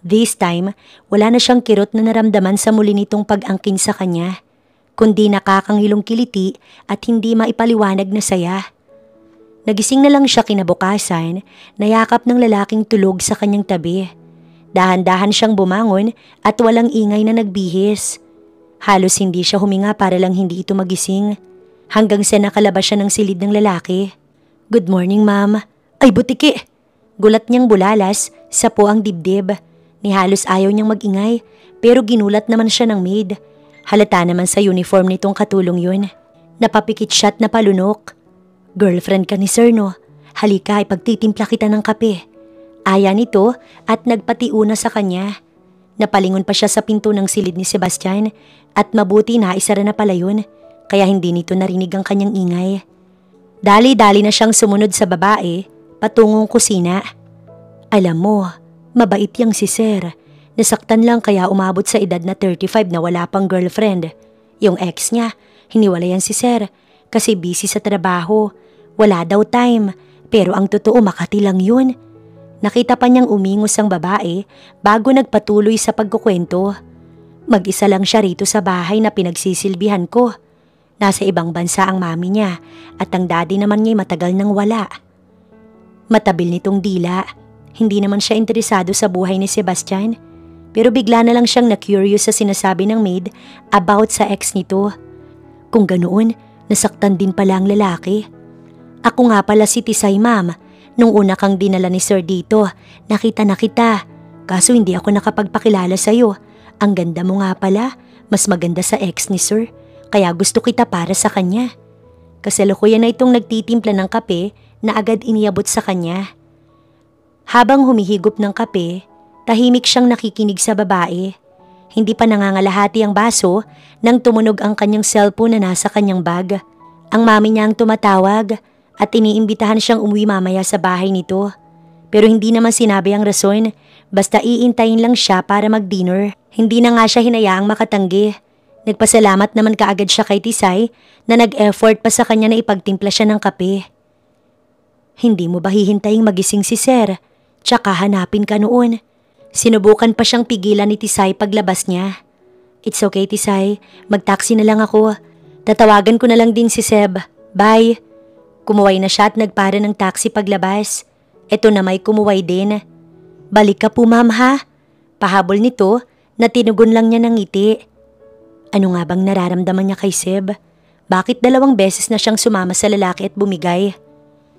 This time, wala na siyang kirot na naramdaman sa muli nitong pag-angkin sa kanya, kundi nakakangilong kiliti at hindi maipaliwanag na saya. Nagising na lang siya kinabukasan, nayakap ng lalaking tulog sa kanyang tabi. Dahan-dahan siyang bumangon at walang ingay na nagbihis. Halos hindi siya huminga para lang hindi ito magising, hanggang sa nakalabas siya ng silid ng lalaki. "Good morning, ma'am." "Ay, butiki!" Gulat niyang bulalas sa puang dibdib. Ni halos ayaw niyang magingay, pero ginulat naman siya ng maid. Halata naman sa uniform nitong katulong yun. Napapikit siya at napalunok. "Girlfriend ka ni sir, no? Halika, ipagtitimpla kita ng kape." Aya nito at nagpatiuna sa kanya. Napalingon pa siya sa pinto ng silid ni Sebastian at mabuti na isara na pala yun, kaya hindi nito narinig ang kanyang ingay. Dali-dali na siyang sumunod sa babae patungong kusina. Alam mo, mabait yang si sir. Nasaktan lang kaya umabot sa edad na 35 na wala pang girlfriend. Yung ex niya, hiniwalayan si sir kasi busy sa trabaho. Wala daw time, pero ang totoo Makati lang yun. Nakita pa niyang umingos ang babae bago nagpatuloy sa pagkukwento. Mag-isa lang siya rito sa bahay na pinagsisilbihan ko. Nasa ibang bansa ang mami niya at ang daddy naman niya'y matagal nang wala. Matabil nitong dila. Hindi naman siya interesado sa buhay ni Sebastian, pero bigla na lang siyang na-curious sa sinasabi ng maid about sa ex nito. Kung ganoon, nasaktan din pala ang lalaki. "Ako nga pala si Tisay, ma'am. Nung una kang dinala ni sir dito, nakita na kita. Kaso hindi ako nakapagpakilala sa'yo. Ang ganda mo nga pala, mas maganda sa ex ni sir. Kaya gusto kita para sa kanya." Kasalukuyan na itong nagtitimpla ng kape na agad iniabot sa kanya. Habang humihigop ng kape, tahimik siyang nakikinig sa babae. Hindi pa nangangalahati ang baso nang tumunog ang kanyang cellphone na nasa kanyang bag. Ang mami niya ang tumatawag at iniimbitahan siyang umuwi mamaya sa bahay nito. Pero hindi naman sinabi ang rason, basta iintayin lang siya para mag-dinner. Hindi na nga siya hinayaang makatanggi. Nagpasalamat naman kaagad siya kay Tisay na nag-effort pa sa kanya na ipagtimpla siya ng kape. "Hindi mo ba hihintaying magising si sir? Tsaka hanapin ka noon?" Sinubukan pa siyang pigilan ni Tisay paglabas niya. "It's okay, Tisay. Mag-taxi na lang ako. Tatawagan ko na lang din si Seb. Bye." Kumuway na siya at nagpara ng taxi paglabas. Eto na may kumuway din. "Balik ka po, ma'am, ha?" Pahabol nito na tinugon lang niya ng ngiti. Ano nga bang nararamdaman niya kay Seb? Bakit 2 beses na siyang sumama sa lalaki at bumigay?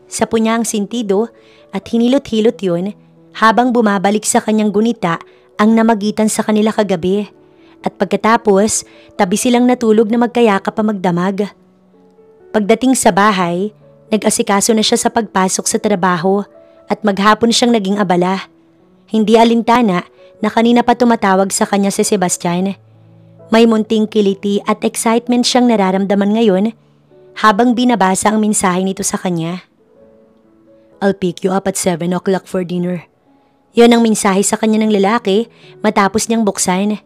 Sapo niya ang sintido at hinilot-hilot yun habang bumabalik sa kanyang gunita ang namagitan sa kanila kagabi. At pagkatapos, tabi silang natulog na magkayakap pa magdamag. Pagdating sa bahay, nag-asikaso na siya sa pagpasok sa trabaho at maghapon siyang naging abala. Hindi alintana na kanina pa tumatawag sa kanya si Sebastian. May munting kiliti at excitement siyang nararamdaman ngayon habang binabasa ang mensahe nito sa kanya. "I'll pick you up at 7 o'clock for dinner." Yon ang mensahe sa kanya ng lalaki matapos niyang buksan.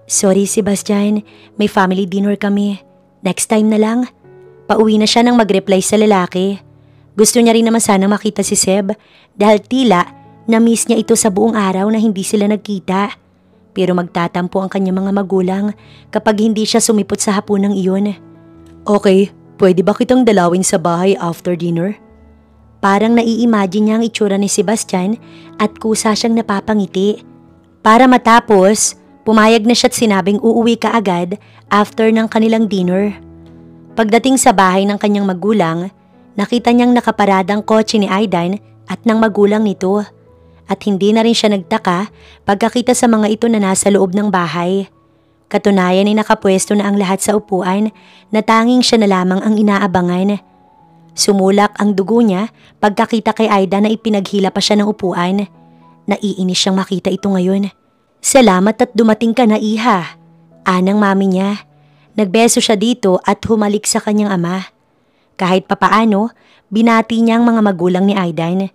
"Sorry Sebastian, may family dinner kami. Next time na lang." Pauwi na siya nang mag-reply sa lalaki. Gusto niya rin naman sana makita si Seb dahil tila na-miss niya ito sa buong araw na hindi sila nagkita. Pero magtatampo ang kanyang mga magulang kapag hindi siya sumipot sa hapunang iyon. "Okay, pwede ba kitang dalawin sa bahay after dinner?" Parang nai-imagine niya ang itsura ni Sebastian at kusa siyang napapangiti. Para matapos, pumayag na siya at sinabing uuwi ka agad after ng kanilang dinner. Pagdating sa bahay ng kanyang magulang, nakita niyang nakaparadang kotse ni Aidan at ng magulang nito. At hindi na rin siya nagtaka pagkakita sa mga ito na nasa loob ng bahay. Katunayan ay nakapwesto na ang lahat sa upuan na tanging siya na lamang ang inaabangan. Sumulak ang dugo niya pagkakita kay Aida na ipinaghila pa siya ng upuan. Naiinis siyang makita ito ngayon. Salamat at dumating ka na, iha. Anang mami niya. Nagbeso siya dito at humalik sa kanyang ama. Kahit papaano, binati niya ang mga magulang ni Aidan.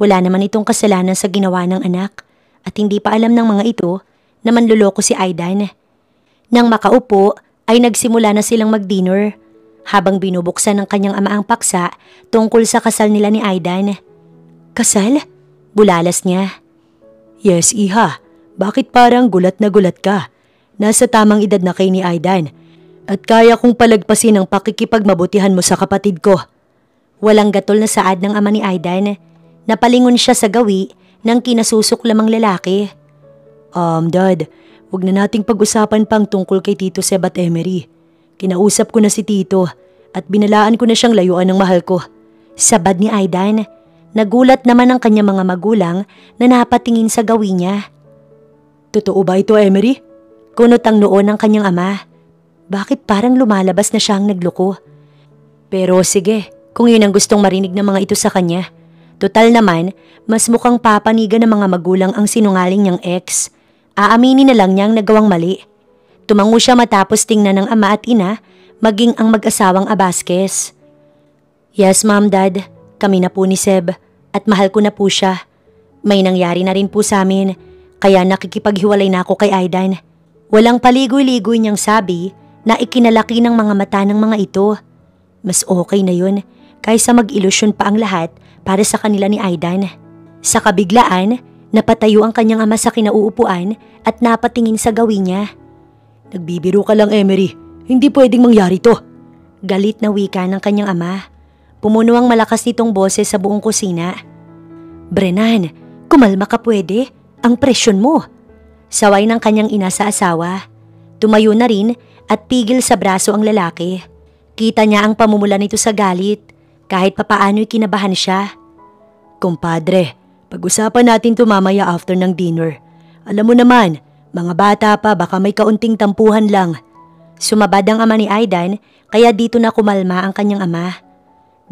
Wala naman itong kasalanan sa ginawa ng anak at hindi pa alam ng mga ito na manluloko si Aidan. Nang makaupo ay nagsimula na silang mag-dinner habang binubuksan ng kanyang ama ang paksa tungkol sa kasal nila ni Aidan. Kasal? Bulalas niya. Yes, iha. Bakit parang gulat na gulat ka? Nasa tamang edad na kay ni Aidan at kaya kong palagpasin ang pakikipagmabutihan mo sa kapatid ko. Walang gatol na saad ng ama ni Aidan. Napalingon siya sa gawi ng kinasusuklamang lalaki. Dad, wag na nating pag-usapan pang tungkol kay Tito Seb at Emery. Kinausap ko na si Tito at binalaan ko na siyang layuan ng mahal ko. Sabad ni Aidan. Nagulat naman ang kanyang mga magulang na napatingin sa gawi niya. Totoo ba ito, Emery? Kunot ang noo ng kanyang ama. Bakit parang lumalabas na siyang nagloko? Pero sige, kung yun ang gustong marinig ng mga ito sa kanya. Total naman, mas mukhang papanigan ng mga magulang ang sinungaling niyang ex. Aaminin na lang niyang nagawang mali. Tumango siya matapos tingnan ng ama at ina, maging ang mag-asawang Abasquez. Yes, Mom, Dad. Kami na po ni Seb at mahal ko na po siya. May nangyari na rin po sa amin, kaya nakikipaghiwalay na ako kay Aidan. Walang paligoy-ligoy niyang sabi na ikinalaki ng mga mata ng mga ito. Mas okay na yun kaysa mag-ilusyon pa ang lahat para sa kanila ni Aidan. Sa kabiglaan, napatayo ang kanyang ama sa kinauupuan at napatingin sa gawin niya. Nagbibiro ka lang, Emery. Hindi pwedeng mangyari to. Galit na wika ng kanyang ama. Pumuno ang malakas nitong boses sa buong kusina. Brennan, kumalma ka pwede. Ang presyon mo. Saway ng kanyang ina sa asawa. Tumayo na rin at pigil sa braso ang lalaki. Kita niya ang pamumula nito sa galit. Kahit papaano'y kinabahan siya. Kumpadre, pag-usapan natin to mamaya after ng dinner. Alam mo naman, mga bata pa baka may kaunting tampuhan lang. Sumabad ang ama ni Aidan kaya dito na kumalma ang kanyang ama.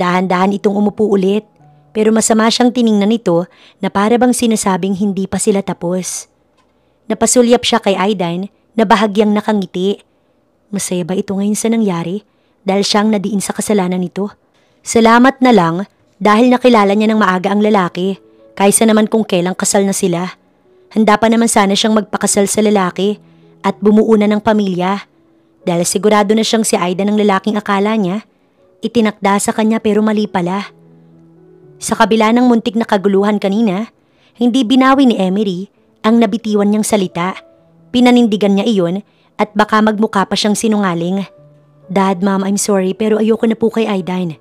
Dahan-dahan itong umupo ulit pero masama siyang tiningnan nito na para bang sinasabing hindi pa sila tapos. Napasulyap siya kay Aidan na bahagyang nakangiti. Masaya ba ito ngayon sa nangyari dahil siyang nadiin sa kasalanan nito? Salamat na lang dahil nakilala niya ng maaga ang lalaki kaysa naman kung kailang kasal na sila. Handa pa naman sana siyang magpakasal sa lalaki at bumuo na ng pamilya dahil sigurado na siyang si Aidan ng lalaking akala niya. Itinakda sa kanya pero mali pala. Sa kabila ng muntik na kaguluhan kanina, hindi binawi ni Emery ang nabitiwan niyang salita. Pinanindigan niya iyon at baka magmukha pa siyang sinungaling. Dad, Mom, I'm sorry pero ayoko na po kay Aidan.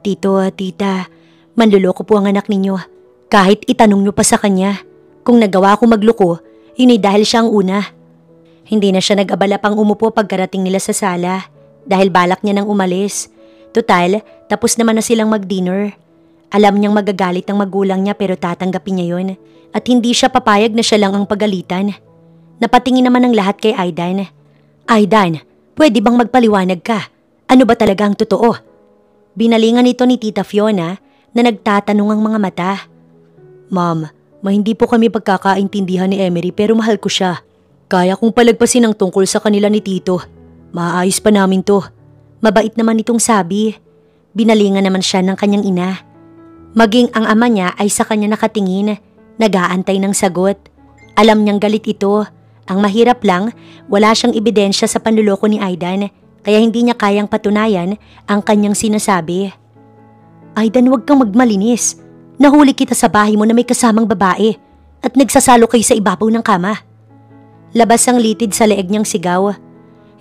Tito, tita, manluloko po ang anak ninyo. Kahit itanong niyo pa sa kanya, kung nagawa ko magloko, yun ay dahil siya ang una. Hindi na siya nag-abala pang umupo pagkarating nila sa sala dahil balak niya nang umalis. Total, tapos naman na silang mag-dinner. Alam niyang magagalit ang magulang niya pero tatanggapin niya yon at hindi siya papayag na siya lang ang pagalitan. Napatingin naman ang lahat kay Aidan. Aidan, pwede bang magpaliwanag ka? Ano ba talaga ang totoo? Binalingan ito ni Tita Fiona na nagtatanong ang mga mata. Ma'am, hindi po kami pagkakaintindihan ni Emery pero mahal ko siya. Kaya kong palagpasin ang tungkol sa kanila ni Tito. Maayos pa namin to. Mabait naman itong sabi. Binalingan naman siya ng kanyang ina. Maging ang ama niya ay sa kanya nakatingin, nag-aantay ng sagot. Alam niyang galit ito. Ang mahirap lang, wala siyang ebidensya sa panluloko ni Aidan, kaya hindi niya kayang patunayan ang kanyang sinasabi. Aidan, huwag kang magmalinis. Nahuli kita sa bahay mo na may kasamang babae at nagsasalo kayo sa ibabaw ng kama. Labas ang litid sa leeg niyang sigaw.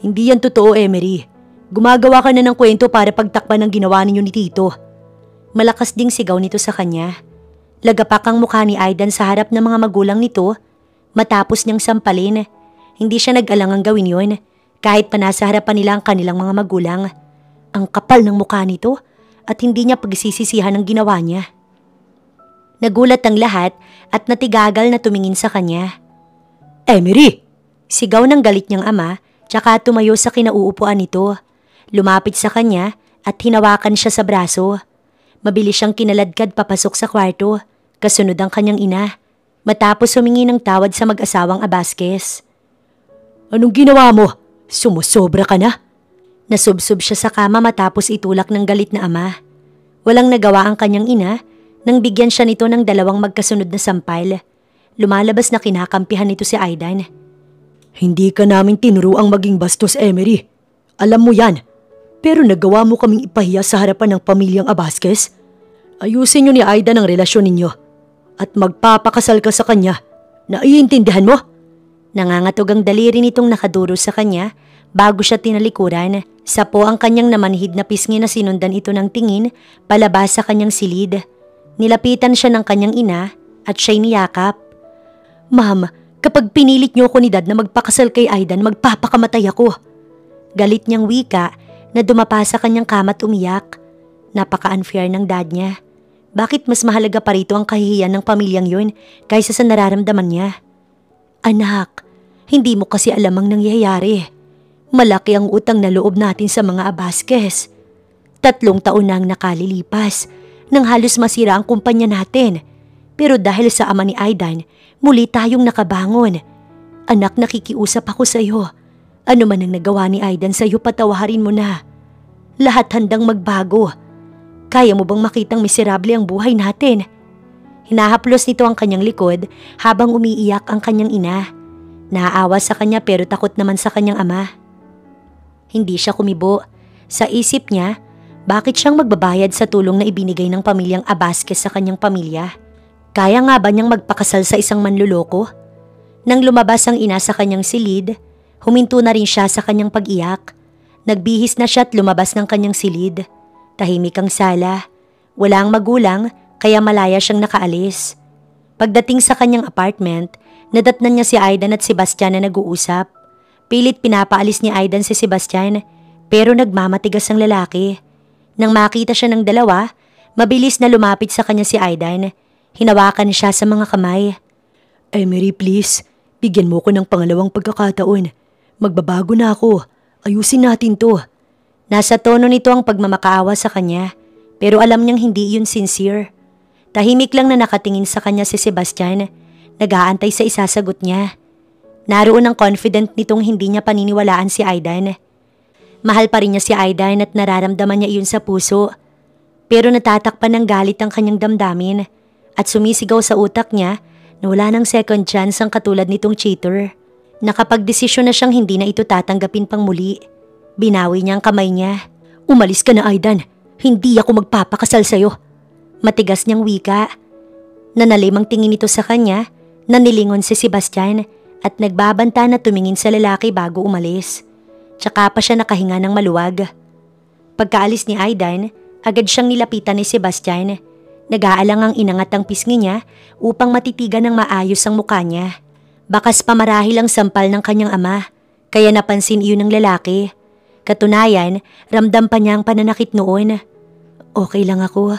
Hindi yan totoo, Emery. Gumagawa ka na ng kwento para pagtakpan ng ginawa ninyo ni Tito. Malakas ding sigaw nito sa kanya. Lagapak ang mukha ni Aidan sa harap ng mga magulang nito. Matapos niyang sampalin, hindi siya nag-alangang gawin yon kahit pa nasa harapan nila ang kanilang mga magulang. Ang kapal ng mukha nito at hindi niya pagsisisihan ang ginawa niya. Nagulat ang lahat at natigagal na tumingin sa kanya. Emery! Sigaw ng galit niyang ama tsaka tumayo sa kinauupuan nito. Lumapit sa kanya at hinawakan siya sa braso. Mabilis siyang kinaladkad papasok sa kwarto, kasunod ang kanyang ina, matapos humingi ng tawad sa mag-asawang Abasquez. Anong ginawa mo? Sumusobra ka na? Nasubsob siya sa kama matapos itulak ng galit na ama. Walang nagawa ang kanyang ina nang bigyan siya nito ng 2 magkasunod na sampal. Lumalabas na kinakampihan nito si Aidan. Hindi ka namin tinuruang maging bastos, Emery. Alam mo yan. Pero nagawa mo kaming ipahiya sa harapan ng pamilyang Abasquez. Ayusin niyo ni Aidan ang relasyon ninyo. At magpapakasal ka sa kanya. Naiintindihan mo? Nangangatog ang daliri nitong nakaduro sa kanya bago siya tinalikuran. Sapo ang kanyang namanhid na pisngi na sinundan ito ng tingin palabas sa kanyang silid. Nilapitan siya ng kanyang ina at siya'y niyakap. Ma'am, kapag pinilit niyo ako ni Dad na magpakasal kay Aidan, magpapakamatay ako. Galit niyang wika na dumapa sa kanyang kama at umiyak. Napaka-unfair ng dad niya. Bakit mas mahalaga pa rito ang kahihiyan ng pamilyang yun kaysa sa nararamdaman niya? Anak, hindi mo kasi alam ang nangyayari. Malaki ang utang na loob natin sa mga Abasquez. 3 taon na ang nakalilipas nang halos masira ang kumpanya natin. Pero dahil sa ama ni Aidan, muli tayong nakabangon. Anak, nakikiusap ako sa iyo. Ano man ang nagawa ni Aidan sa iyo, patawarin mo na. Lahat handang magbago. Kaya mo bang makitang miserable ang buhay natin? Hinahaplos nito ang kanyang likod habang umiiyak ang kanyang ina. Naaawa sa kanya pero takot naman sa kanyang ama. Hindi siya kumibo. Sa isip niya, bakit siyang magbabayad sa tulong na ibinigay ng pamilyang Abasquez sa kanyang pamilya? Kaya nga ba niyang magpakasal sa isang manluloko? Nang lumabas ang ina sa kanyang silid, huminto na rin siya sa kanyang pag-iyak. Nagbihis na siya at lumabas ng kanyang silid. Tahimik ang sala. Wala ang magulang kaya malaya siyang nakaalis. Pagdating sa kanyang apartment, nadatnan niya si Aidan at Sebastian na nag-uusap. Pilit pinapaalis ni Aidan si Sebastian pero nagmamatigas ang lalaki. Nang makita siya ng dalawa, mabilis na lumapit sa kanya si Aidan. Hinawakan siya sa mga kamay. Emery, please. Bigyan mo ko ng pangalawang pagkakataon. Magbabago na ako. Ayusin natin to. Nasa tono nito ang pagmamakaawa sa kanya pero alam niyang hindi yun sincere. Tahimik lang na nakatingin sa kanya si Sebastian. Nag-aantay sa isasagot niya. Naroon ang confident nitong hindi niya paniniwalaan si Aidan. Mahal pa rin niya si Aidan at nararamdaman niya iyon sa puso. Pero natatakpan ng galit ang kanyang damdamin at sumisigaw sa utak niya na wala ng second chance ang katulad nitong cheater. Nakapagdesisyon na siyang hindi na ito tatanggapin pang muli. Binawi niya ang kamay niya. Umalis ka na, Aidan. Hindi ako magpapakasal sa'yo. Matigas niyang wika. Nanalimang tingin ito sa kanya, nanilingon si Sebastian at nagbabanta na tumingin sa lalaki bago umalis. Tsaka pa siya nakahinga ng maluwag. Pagkaalis ni Aidan, agad siyang nilapitan ni Sebastian. Nag-aalang ang inangat ang pisngi niya upang matitigan ng maayos ang mukha niya. Bakas pa marahil ang sampal ng kanyang ama, kaya napansin iyon ng lalaki. Katunayan, ramdam pa niya ang pananakit noon. Okay lang ako.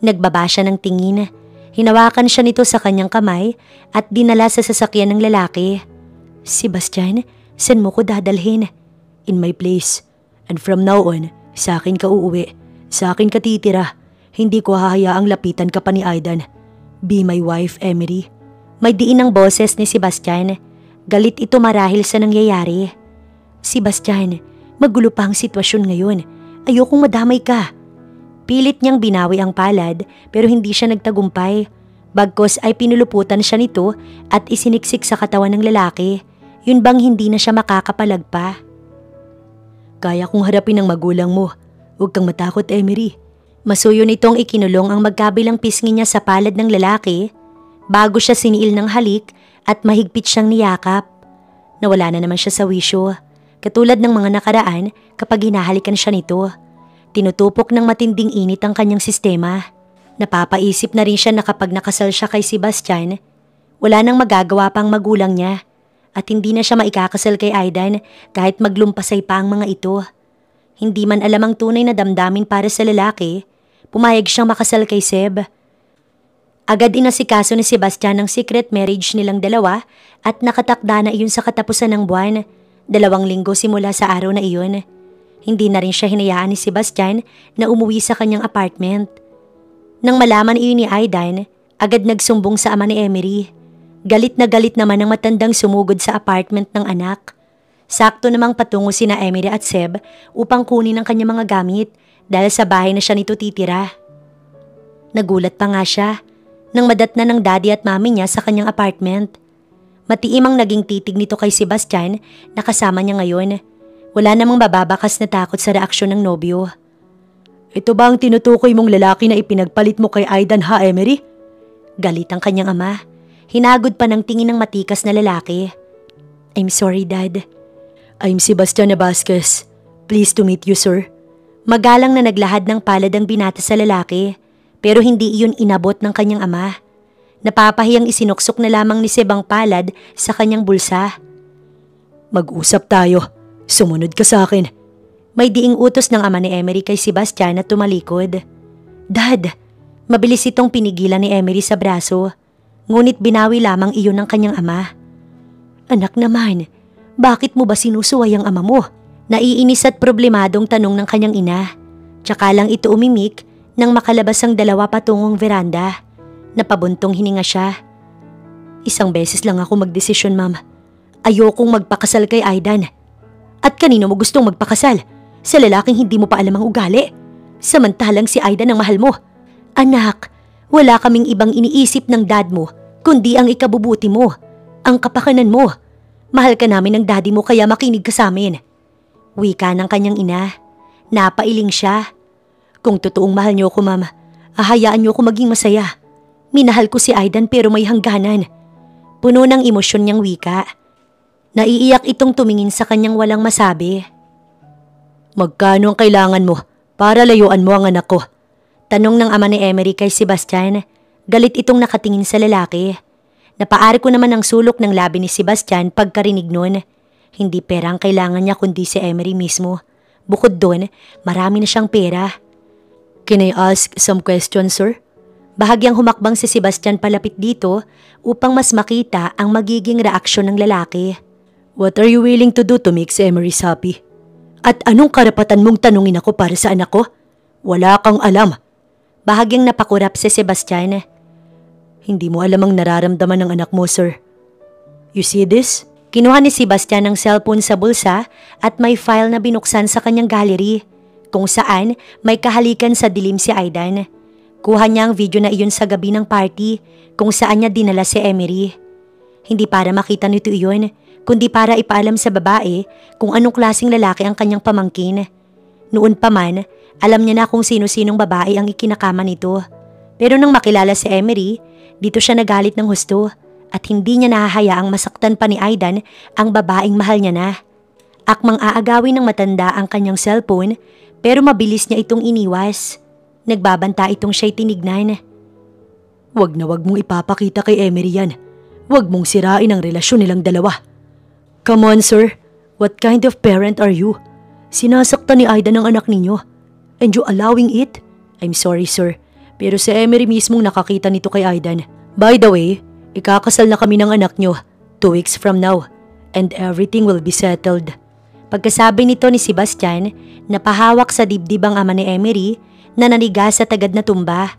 Nagbaba siya ng tingin. Hinawakan siya nito sa kanyang kamay at dinala sa sasakyan ng lalaki. Sebastian, saan mo ko dadalhin? In my place. And from now on, sa akin ka uuwi. Sa akin ka titira. Hindi ko hahayaang lapitan ka pa ni Aidan. Be my wife, Emery. May diin ang boses ni Sebastian. Galit ito marahil sa nangyayari. Sebastian, magulo pa ang sitwasyon ngayon. Ayokong madamay ka. Pilit niyang binawi ang palad pero hindi siya nagtagumpay. Bagkos ay pinuluputan siya nito at isiniksik sa katawan ng lalaki. Yun bang hindi na siya makakapalag pa? Kaya kong harapin ang magulang mo. Huwag kang matakot, Emery. Masuyo nitong ikinulong ang magkabilang pisngi niya sa palad ng lalaki bago siya siniil ng halik at mahigpit siyang niyakap. Nawala na naman siya sa wisyo. Katulad ng mga nakaraan kapag hinahalikan siya nito. Tinutupok ng matinding init ang kanyang sistema. Napapaisip na rin siya na kapag nakasal siya kay Sebastian, wala nang magagawa pang magulang niya at hindi na siya maikakasal kay Aidan kahit maglumpasay pa ang mga ito. Hindi man alam ang tunay na damdamin para sa lalaki, pumayag siyang makasal kay Seb. Agad inasikaso ni Sebastian ang secret marriage nilang dalawa at nakatakda na iyon sa katapusan ng buwan, 2 linggo simula sa araw na iyon. Hindi na rin siya hinayaan ni Sebastian na umuwi sa kanyang apartment. Nang malaman iyon ni Aidan, agad nagsumbong sa ama ni Emery. Galit na galit naman ang matandang sumugod sa apartment ng anak. Sakto namang patungo sina Emery at Seb upang kunin ang kanyang mga gamit dahil sa bahay na siya nito titira. Nagulat pa nga siya nang madatna ng daddy at mami niya sa kanyang apartment. Matiim ang naging titig nito kay Sebastian na kasama niya ngayon. Wala namang bababakas na takot sa reaksyon ng nobyo. Ito ba ang tinutukoy mong lalaki na ipinagpalit mo kay Aidan ha, Emery? Galit ang kanyang ama. Hinagod pa ng tingin ng matikas na lalaki. I'm sorry, Dad. I'm Sebastian Vasquez. Pleased to meet you, sir. Magalang na naglahad ng palad ang binata sa lalaki, pero hindi iyon inabot ng kanyang ama. Napapahiyang isinuksok na lamang ni Seb ang palad sa kanyang bulsa. Mag-usap tayo. Sumunod ka sa akin. May diing utos ng ama ni Emery kay Sebastian na tumalikod. Dad, mabilis itong pinigilan ni Emery sa braso. Ngunit binawi lamang iyon ng kanyang ama. Anak naman, bakit mo ba sinusuway ang ama mo? Naiinis at problemadong tanong ng kanyang ina. Tsaka lang ito umimik nang makalabas ang dalawa patungong veranda. Napabuntong hininga siya. Isang beses lang ako magdesisyon, ma'am. Ayokong magpakasal kay Aidan. At kanino mo gustong magpakasal? Sa lalaking hindi mo pa alam ang ugali. Samantalang si Aidan ang mahal mo. Anak, wala kaming ibang iniisip ng dad mo kundi ang ikabubuti mo, ang kapakanan mo. Mahal ka namin ng daddy mo kaya makinig ka sa amin. Wika ng kanyang ina. Napailing siya. Kung totoong mahal niyo ko, ma'am, ahayaan niyo ko maging masaya. Minahal ko si Aidan pero may hangganan. Puno ng emosyon niyang wika. Naiiyak itong tumingin sa kanyang walang masabi. Magkano ang kailangan mo para layuan mo ang anak ko? Tanong ng ama ni Emery kay Sebastian. Galit itong nakatingin sa lalaki. Napaari ko naman ang sulok ng labi ni Sebastian pagkarinig nun. Hindi pera ang kailangan niya kundi si Emery mismo. Bukod doon, marami na siyang pera. Can I ask some questions, sir? Bahagyang humakbang si Sebastian palapit dito upang mas makita ang magiging reaksyon ng lalaki. What are you willing to do to make si Emery happy? At anong karapatan mong tanungin ako para sa anak ko? Wala kang alam. Bahagyang napakurap si Sebastian. Hindi mo alam ang nararamdaman ng anak mo, sir. You see this? Kinuha ni Sebastian ang cellphone sa bulsa at may file na binuksan sa kanyang gallery kung saan may kahalikan sa dilim si Aidan. Kuha niya ang video na iyon sa gabi ng party kung saan niya dinala si Emery. Hindi para makita nito iyon, kundi para ipaalam sa babae kung anong klaseng lalaki ang kanyang pamangkin. Noon pa man, alam niya na kung sino-sinong babae ang ikinakama nito. Pero nang makilala si Emery, dito siya nagalit ng husto at hindi niya nahahayaang masaktan pa ni Aidan ang babaeng mahal niya na. Akmang aagawin ng matanda ang kanyang cellphone pero mabilis niya itong iniwas. Nagbabanta itong siya'y tinignan. Wag na wag mong ipapakita kay Emery yan. Wag mong sirain ang relasyon nilang dalawa. Come on, sir. What kind of parent are you? Sinasaktan ni Aidan ang anak ninyo. And you allowing it? I'm sorry, sir. Pero si Emery mismong nakakita nito kay Aidan. By the way, ikakasal na kami ng anak nyo 2 weeks from now. And everything will be settled. Pagkasabi nito ni Sebastian, napahawak sa dibdib ang ama ni Emery na naniga sa tagad na tumba.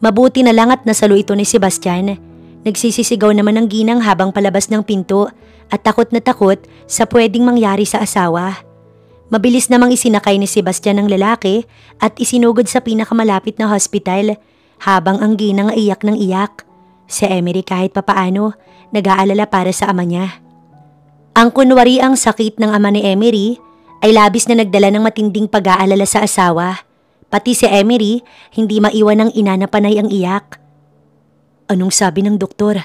Mabuti na lang at nasalo ito ni Sebastian. Nagsisisigaw naman ng ginang habang palabas ng pinto at takot na takot sa pwedeng mangyari sa asawa. Mabilis namang isinakay ni Sebastian ang lalaki at isinugod sa pinakamalapit na hospital habang ang ginang iyak ng iyak. Si Emery kahit papaano nag-aalala para sa ama niya. Ang kunwari ang sakit ng ama ni Emery ay labis na nagdala ng matinding pag-aalala sa asawa. Pati si Emery hindi maiwan ng ina na panay ang iyak. Anong sabi ng doktor?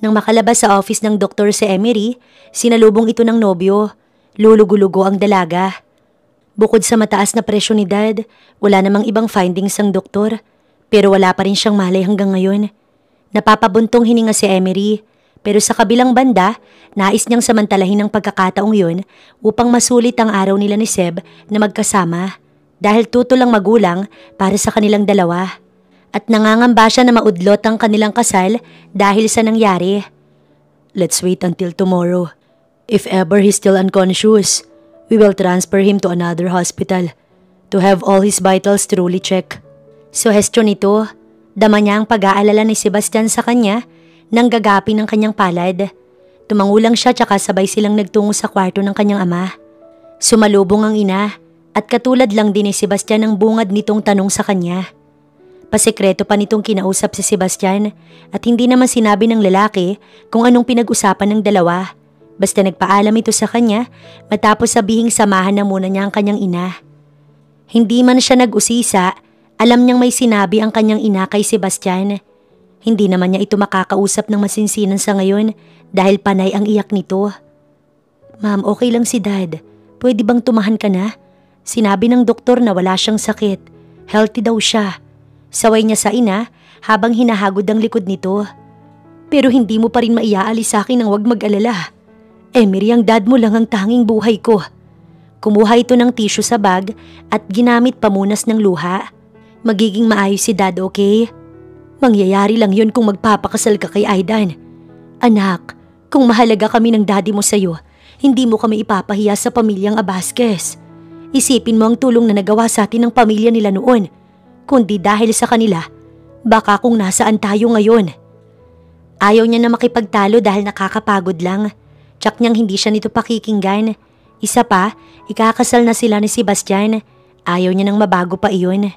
Nang makalabas sa office ng doktor si Emery, sinalubong ito ng nobyo. Lulugo-lugo ang dalaga. Bukod sa mataas na presyon ni Dad, wala namang ibang findings ang doktor. Pero wala pa rin siyang malay hanggang ngayon. Napapabuntong hininga si Emery. Pero sa kabilang banda, nais niyang samantalahin ang pagkakataong yun upang masulit ang araw nila ni Seb na magkasama. Dahil tutulang magulang para sa kanilang dalawa. At nangangamba siya na maudlot ang kanilang kasal dahil sa nangyari. Let's wait until tomorrow. If ever he's still unconscious, We will transfer him to another hospital to have all his vitals truly checked. Suhestyon nito, dama niya ang pag-aalala ni Sebastian sa kanya nang gagapi ng kanyang palad. Tumangulang siya tsaka sabay silang nagtungo sa kwarto ng kanyang ama. Sumalubong ang ina at katulad lang din ni Sebastian ang bungad nitong tanong sa kanya. Pasekreto pa nitong kinausap si Sebastian at hindi naman sinabi ng lalaki kung anong pinag-usapan ng dalawa. Basta nagpaalam ito sa kanya matapos sabihing samahan na muna niya ang kanyang ina. Hindi man siya nag-usisa, alam niyang may sinabi ang kanyang ina kay Sebastian. Hindi naman niya ito makakausap ng masinsinan sa ngayon dahil panay ang iyak nito. Ma'am, okay lang si Dad. Pwede bang tumahan ka na? Sinabi ng doktor na wala siyang sakit. Healthy daw siya. Saway niya sa ina habang hinahagod ang likod nito. Pero hindi mo pa rin maiaalis sa akin ang wag mag-alala. Emery, ang dad mo lang ang tanging buhay ko. Kumuha ito ng tissue sa bag at ginamit pamunas ng luha. Magiging maayos si Dad, okay? Mangyayari lang yun kung magpapakasal ka kay Aidan. Anak, kung mahalaga kami ng daddy mo sa'yo, hindi mo kami ipapahiya sa pamilyang Abasquez. Isipin mo ang tulong na nagawa sa atin ng pamilya nila noon. Kundi dahil sa kanila, baka kung nasaan tayo ngayon. Ayaw niya na makipagtalo dahil nakakapagod lang. Tsak niyang hindi siya nito pakikinggan. Isa pa, ikakasal na sila ni Sebastian. Ayaw niya nang mabago pa iyon.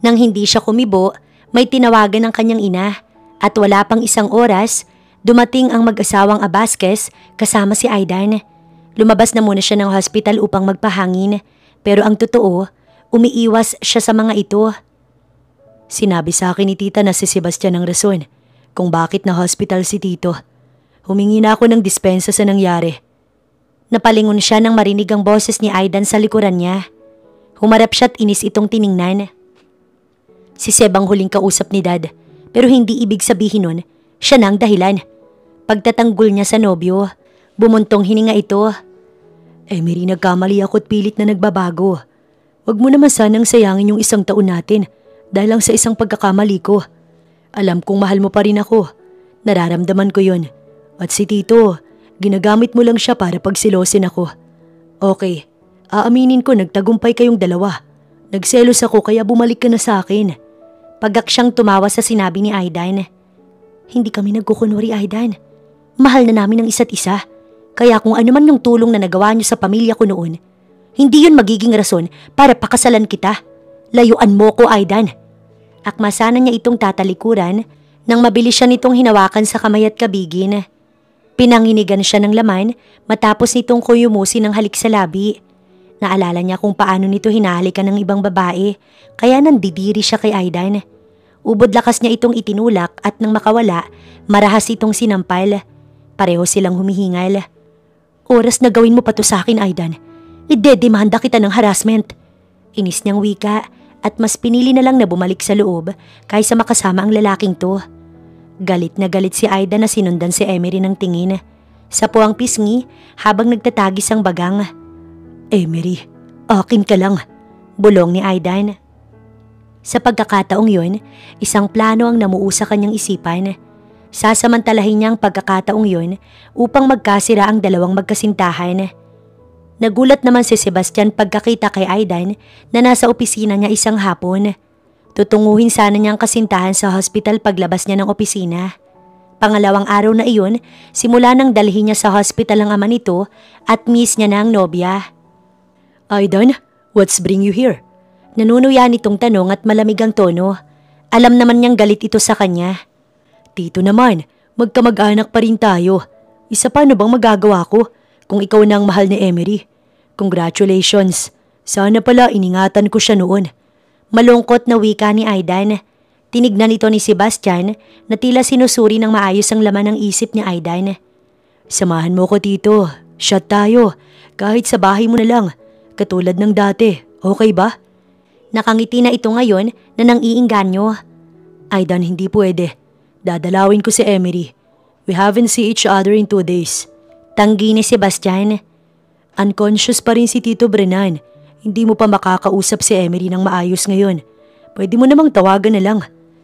Nang hindi siya kumibo, may tinawagan ng kanyang ina. At wala pang isang oras, dumating ang mag-asawang Abasquez kasama si Aidan. Lumabas na muna siya ng hospital upang magpahangin. Pero ang totoo, umiiwas siya sa mga ito. Sinabi sa akin ni tita na si Sebastian ang rason kung bakit na hospital si tito. Humingi na ako ng dispensa sa nangyari. Napalingon siya nang marinig ang boses ni Aidan sa likuran niya. Humarap siya at inis itong tiningnan. Si Seb ang huling kausap ni Dad, pero hindi ibig sabihin nun, siya na ang dahilan. Pagtatanggol niya sa nobyo, bumuntong hininga ito. Emery, nagkamali ako at pilit na nagbabago. Wag mo naman sanang sayangin yung isang taon natin dahil lang sa isang pagkakamali ko. Alam kong mahal mo pa rin ako. Nararamdaman ko yun. At si Tito, ginagamit mo lang siya para pagsilosin ako. Okay, aaminin ko nagtagumpay kayong dalawa. Nagselos ako kaya bumalik ka na sa akin. Pagak siyang tumawa sa sinabi ni Aidan. Hindi kami nagkukunwari, Aidan. Mahal na namin ang isa't isa. Kaya kung ano man yung tulong na nagawa niyo sa pamilya ko noon, hindi yun magiging rason para pakasalan kita. Layuan mo ko, Aidan. Akma sana niya itong tatalikuran nang mabilis siya nitong hinawakan sa kamay at kabigin. Pinanginigan siya ng laman matapos nitong kuyumusin ng halik sa labi. Naalala niya kung paano nito hinahalikan ng ibang babae kaya nandidiri siya kay Aidan. Ubod lakas niya itong itinulak at nang makawala, marahas itong sinampal. Pareho silang humihingal. Oras na gawin mo pa to sa akin, Aidan. Idedemanda kita ng harassment. Inis niyang wika at mas pinili na lang na bumalik sa loob kaysa makasama ang lalaking to. Galit na galit si Aidan na sinundan si Emery ng tingin. Sa puwang pisngi habang nagtatagis ang bagang. Emery, akin ka lang, bulong ni Aidan. Sa pagkakataong yun, isang plano ang namuo sa kanyang isipan. Sasamantalahin niya ang pagkakataong yun upang magkasira ang dalawang magkasintahan. Nagulat naman si Sebastian pagkakita kay Aidan na nasa opisina niya isang hapon. Tutunguhin sana niya ang kasintahan sa hospital paglabas niya ng opisina. Pangalawang araw na iyon, simula nang dalhin niya sa hospital ang ama nito at miss niya na ang nobya. Aidan, what's bring you here? Nanunuya nitong tanong at malamig ang tono. Alam naman niyang galit ito sa kanya. Tito naman, magkamag-anak pa rin tayo. Isa pa, ano bang magagawa ko kung ikaw na ang mahal ni Emery? Congratulations. Sana pala iningatan ko siya noon. Malungkot na wika ni Aidan. Tinignan ito ni Sebastian na tila sinusuri ng maayos ang laman ng isip ni Aidan. Samahan mo ko, Tito. Shot tayo. Kahit sa bahay mo na lang. Katulad ng dati. Okay ba? Nakangiti na ito ngayon na nang-iinganyo. Aidan, hindi pwede. Dadalawin ko si Emery. We haven't seen each other in 2 days. Tanggi ni Sebastian. Unconscious pa rin si Tito Brennan. Hindi mo pa makakausap si Emery ng maayos ngayon. Pwede mo namang tawagan na lang.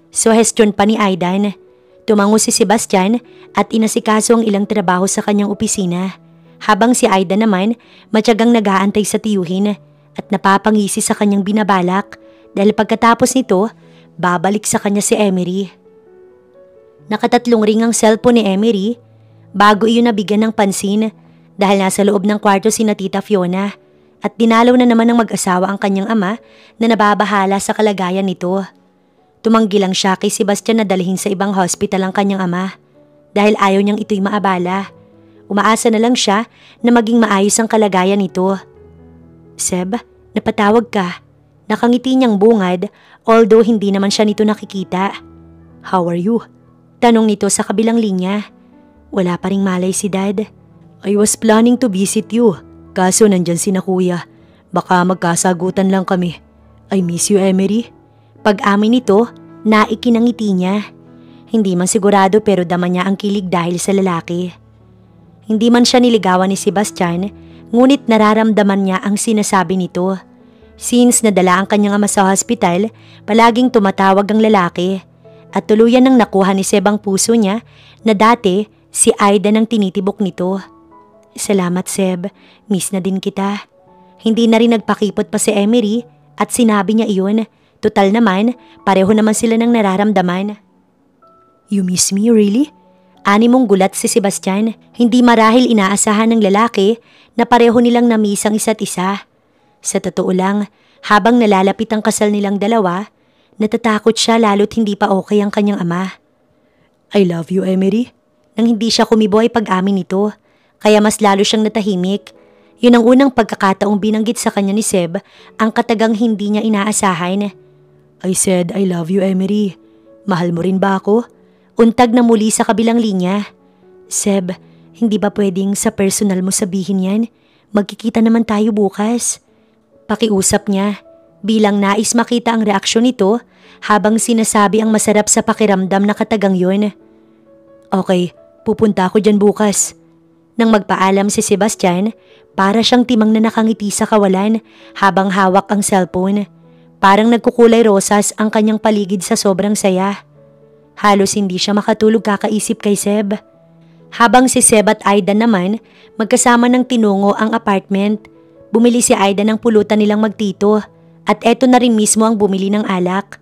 Suhestyon pa ni Aidan. Tumango si Sebastian at inasikaso ang ilang trabaho sa kanyang opisina. Habang si Aida naman, matyagang nag-aantay sa tiyuhin at napapangisi sa kanyang binabalak dahil pagkatapos nito, babalik sa kanya si Emery. Nakatatlong ring ang cellphone ni Emery bago iyon nabigyan ng pansin dahil nasa loob ng kwarto si Tita Fiona at dinalaw na naman ng mag-asawa ang kanyang ama na nababahala sa kalagayan nito. Tumanggi lang siya kay Sebastian na dalhin sa ibang hospital ang kanyang ama dahil ayaw niyang ito'y maabala. Umaasa na lang siya na maging maayos ang kalagayan nito. Seb, napatawag ka. Nakangiti niyang bungad although hindi naman siya nito nakikita. How are you? Tanong nito sa kabilang linya. Wala pa ring malay si Dad. I was planning to visit you. Kaso nandyan si na kuya. Baka magkasagutan lang kami. I miss you, Emery. Pag-amin nito, naikinangiti niya. Hindi man sigurado pero dama niya ang kilig dahil sa lalaki. Hindi man siya niligawan ni Sebastian, ngunit nararamdaman niya ang sinasabi nito. Since nadala ang kanyang ama sa hospital, palaging tumatawag ang lalaki. At tuluyan nang nakuha ni Seb ang puso niya na dati si Aida nang tinitibok nito. Salamat Seb, miss na din kita. Hindi na rin nagpakipot pa si Emery at sinabi niya iyon. Total naman, pareho naman sila ng nararamdaman. You miss me, really? Animong gulat si Sebastian. Hindi marahil inaasahan ng lalaki na pareho nilang na-miss ang isa't isa. Sa totoo lang, habang nalalapit ang kasal nilang dalawa, natatakot siya lalo't hindi pa okay ang kanyang ama. I love you, Emery. Nang hindi siya kumibo ay pag-amin nito, kaya mas lalo siyang natahimik. Yun ang unang pagkakataong binanggit sa kanya ni Seb ang katagang hindi niya inaasahan. I said I love you, Emery. Mahal mo rin ba ako? Untag na muli sa kabilang linya. Seb, hindi ba pwedeng sa personal mo sabihin yan? Magkikita naman tayo bukas. Pakiusap niya, bilang nais makita ang reaksyon nito habang sinasabi ang masarap sa pakiramdam na katagang yun. Okay, pupunta ako dyan bukas. Nang magpaalam si Sebastian, para siyang timang na nakangiti sa kawalan habang hawak ang cellphone. Parang nagkukulay rosas ang kanyang paligid sa sobrang saya. Halos hindi siya makatulog kakaisip kay Seb. Habang si Seb at Aida naman magkasama ng tinungo ang apartment, bumili si Aida ng pulutan nilang magtito at eto na rin mismo ang bumili ng alak.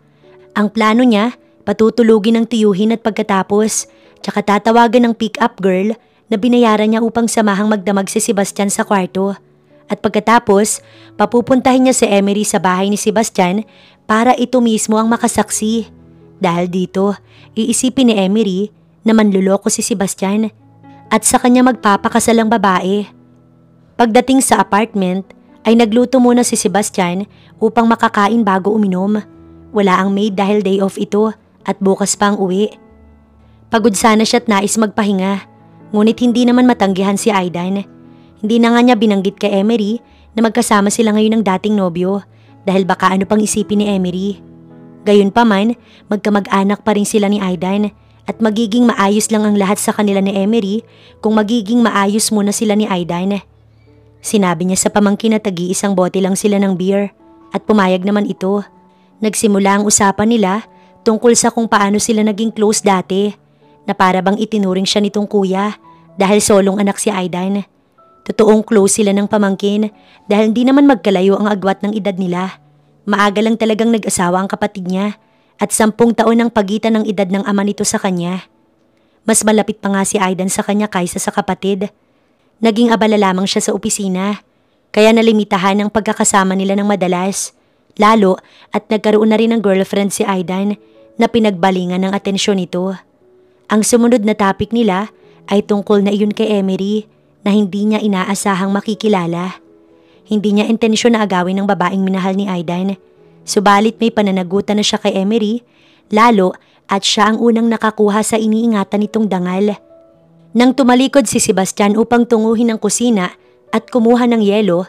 Ang plano niya, patutulugin ng tiyuhin at pagkatapos, tsaka tatawagan ng pick-up girl na binayaran niya upang samahang magdamag si Sebastian sa kwarto. At pagkatapos, papupuntahin niya si Emery sa bahay ni Sebastian para ito mismo ang makasaksi. Dahil dito, iisipin ni Emery na manluloko si Sebastian at sa kanya magpapakasal ang babae. Pagdating sa apartment, ay nagluto muna si Sebastian upang makakain bago uminom. Wala ang maid dahil day off ito at bukas pa ang uwi. Pagod sana siya at nais magpahinga, ngunit hindi naman matanggihan si Aidan. Hindi na nga niya binanggit kay Emery na magkasama sila ngayon ng dating nobyo dahil baka ano pang isipin ni Emery. Gayunpaman, magkamag-anak pa rin sila ni Aidan at magiging maayos lang ang lahat sa kanila ni Emery kung magiging maayos muna sila ni Aidan. Sinabi niya sa pamangkin na tagi-isang bote lang sila ng beer at pumayag naman ito. Nagsimula ang usapan nila tungkol sa kung paano sila naging close dati na para bang itinuring siya nitong kuya dahil solong anak si Aidan. Totoong close sila ng pamangkin dahil hindi naman magkalayo ang agwat ng edad nila. Maaga lang talagang nag-asawa ang kapatid niya at 10 taon ang pagitan ng edad ng ama nito sa kanya. Mas malapit pa nga si Aidan sa kanya kaysa sa kapatid. Naging abala lamang siya sa opisina kaya nalimitahan ang pagkakasama nila ng madalas. Lalo at nagkaroon na rin ng girlfriend si Aidan na pinagbalingan ng atensyon nito. Ang sumunod na topic nila ay tungkol na iyon kay Emery na hindi niya inaasahang makikilala. Hindi niya intensyon na agawin ng babaeng minahal ni Aidan. Subalit may pananagutan na siya kay Emery, lalo at siya ang unang nakakuha sa iniingatan nitong dangal. Nang tumalikod si Sebastian upang tunguhin ang kusina at kumuha ng yelo,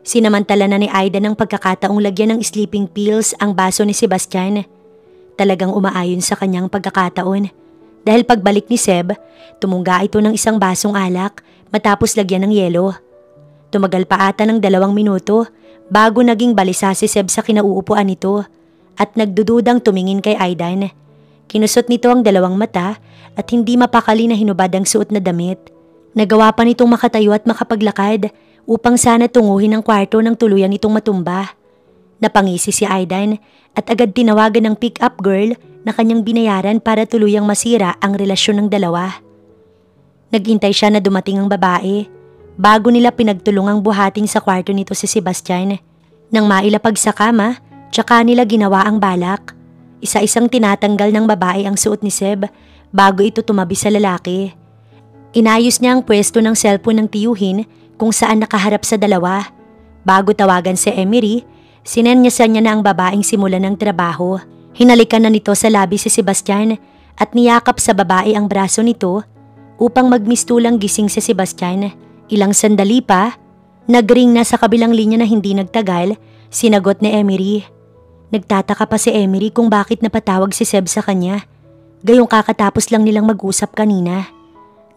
sinamantala na ni Aidan ang pagkakataong lagyan ng sleeping pills ang baso ni Sebastian. Talagang umaayon sa kanyang pagkakataon. Dahil pagbalik ni Seb, tumungga ito ng isang basong alak matapos lagyan ng yelo. Tumagal pa ata ng 2 minuto bago naging balisa si Seb sa kinauupuan nito at nagdududang tumingin kay Aidan. Kinusot nito ang 2 mata at hindi mapakali na hinubad ang suot na damit. Nagawa pa nitong makatayo at makapaglakad upang sana tunguhin ang kwarto ng tuluyan itong matumba. Napangisi si Aidan at agad tinawagan ng pick-up girl na kanyang binayaran para tuluyang masira ang relasyon ng dalawa. Naghintay siya na dumating ang babae bago nila pinagtulungang buhating sa kwarto nito si Sebastian. Nang mailapag sa kama, tsaka nila ginawa ang balak. Isa-isang tinatanggal ng babae ang suot ni Seb bago ito tumabi sa lalaki. Inayos niya ang pwesto ng cellphone ng tiyuhin kung saan nakaharap sa dalawa. Bago tawagan si Emery, sinenyasan niya na ang babaeng simulan ng trabaho. Hinalikan na nito sa labi si Sebastian at niyakap sa babae ang braso nito upang magmistulang gising si Sebastian. Ilang sandali pa, nagring na sa kabilang linya na hindi nagtagal, sinagot ni Emery. Nagtataka pa si Emery kung bakit napatawag si Seb sa kanya. Gayong kakatapos lang nilang mag-usap kanina.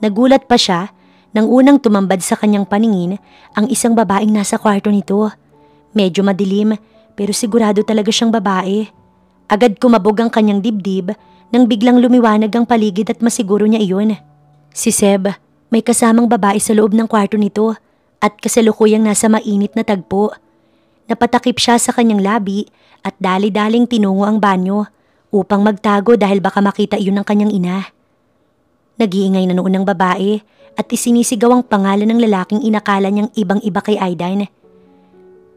Nagulat pa siya nang unang tumambad sa kanyang paningin ang isang babaeng nasa kwarto nito. Medyo madilim pero sigurado talaga siyang babae. Agad kumabog ang kanyang dibdib nang biglang lumiwanag ang paligid at masiguro niya iyon. Si Seb, may kasamang babae sa loob ng kwarto nito at kasalukuyang nasa mainit na tagpo. Napatakip siya sa kanyang labi at dali-daling tinungo ang banyo upang magtago dahil baka makita iyon ng kanyang ina. Nag-iingay na noon ng babae at isinisigaw ang pangalan ng lalaking inakala niyang ibang-iba kay Aidan.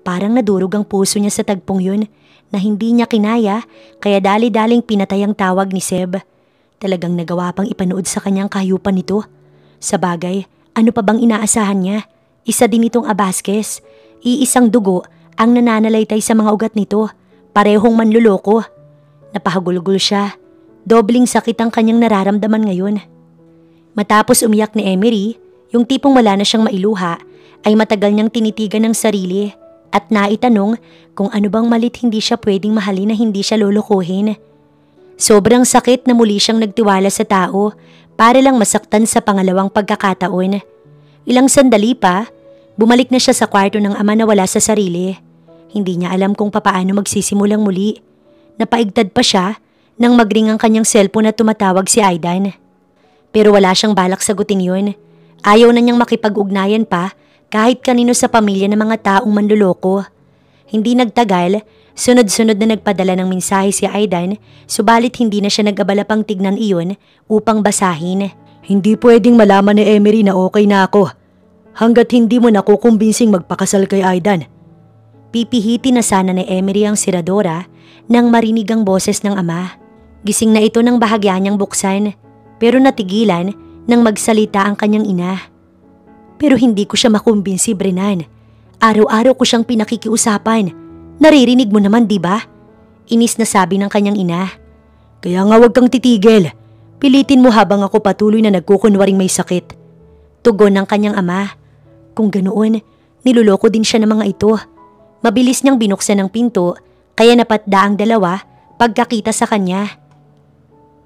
Parang nadurog ang puso niya sa tagpong yun na hindi niya kinaya kaya dali-daling pinatay ang tawag ni Seb. Talagang nagawa pang ipanood sa kanyang kahayupan nito. Sa bagay, ano pa bang inaasahan niya? Isa din itong Abasquez. Iisang dugo ang nananalaytay sa mga ugat nito. Parehong manluloko. Napahagulgol siya. Dobling sakit ang kanyang nararamdaman ngayon. Matapos umiyak ni Emery, yung tipong wala na siyang mailuha, ay matagal niyang tinitigan ng sarili at naitanong kung ano bang malit hindi siya pwedeng mahalin na hindi siya lolokohin. Sobrang sakit na muli siyang nagtiwala sa tao para lang masaktan sa pangalawang pagkakataon. Ilang sandali pa, bumalik na siya sa kwarto ng ama na wala sa sarili. Hindi niya alam kung papaano magsisimulang muli. Napaigtad pa siya nang magring ang kanyang cellphone at tumatawag si Aidan. Pero wala siyang balak sagutin yun. Ayaw na niyang makipag-ugnayan pa kahit kanino sa pamilya ng mga taong manluloko. Hindi nagtagal, sunod-sunod na nagpadala ng mensahe si Aidan, subalit hindi na siya nag-abala pang tignan iyon upang basahin. Hindi pwedeng malaman ni Emery na okay na ako hanggat hindi mo nakukumbinsing magpakasal kay Aidan. Pipihiti na sana ni Emery ang siradora nang marinig ang boses ng ama. Gising na ito nang bahagya niyang buksan. Pero natigilan nang magsalita ang kanyang ina. Pero hindi ko siya makumbinsi, Brenan. Araw-araw ko siyang pinakikiusapan. Naririnig mo naman, di ba? Inis na sabi ng kanyang ina. Kaya nga wag kang titigil. Pilitin mo habang ako patuloy na nagkukunwaring may sakit. Tugon ng kanyang ama. Kung ganoon, niloloko din siya ng mga ito. Mabilis niyang binuksan ang pinto, kaya napatda ang dalawa pagkakita sa kanya.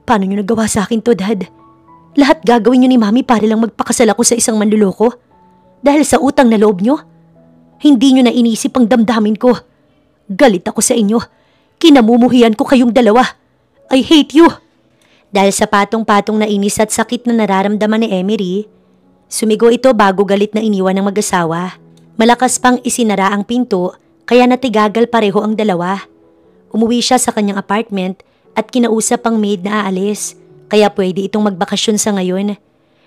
Paano niyo nagawa sa akin to, Dad? Lahat gagawin niyo ni Mami para lang magpakasal ako sa isang manluloko? Dahil sa utang na loob niyo? Hindi niyo na inisip ang damdamin ko. Galit ako sa inyo. Kinamumuhian ko kayong dalawa. I hate you! Dahil sa patong-patong na inis at sakit na nararamdaman ni Emery, sumigo ito bago galit na iniwan ng mag-asawa. Malakas pang isinara ang pinto kaya natigagal pareho ang dalawa. Umuwi siya sa kanyang apartment at kinausap ang maid na aalis, kaya pwede itong magbakasyon sa ngayon.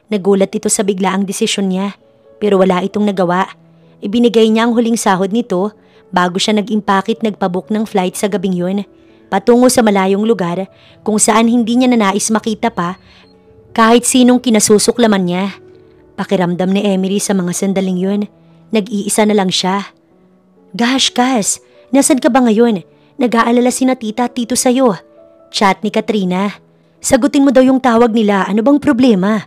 Nagulat ito sa biglaang desisyon niya, pero wala itong nagawa. Ibinigay niya ang huling sahod nito bago siya nag-impakit nagpabook ng flight sa gabing yun, patungo sa malayong lugar kung saan hindi niya nanais makita pa kahit sinong kinasusuklaman niya. Pakiramdam ni Emery sa mga sandaling yun, nag-iisa na lang siya. Gosh, Cass, nasan ka ba ngayon? Nag-aalala sina tita at tito sa'yo. Chat ni Katrina. Sagutin mo daw yung tawag nila, ano bang problema?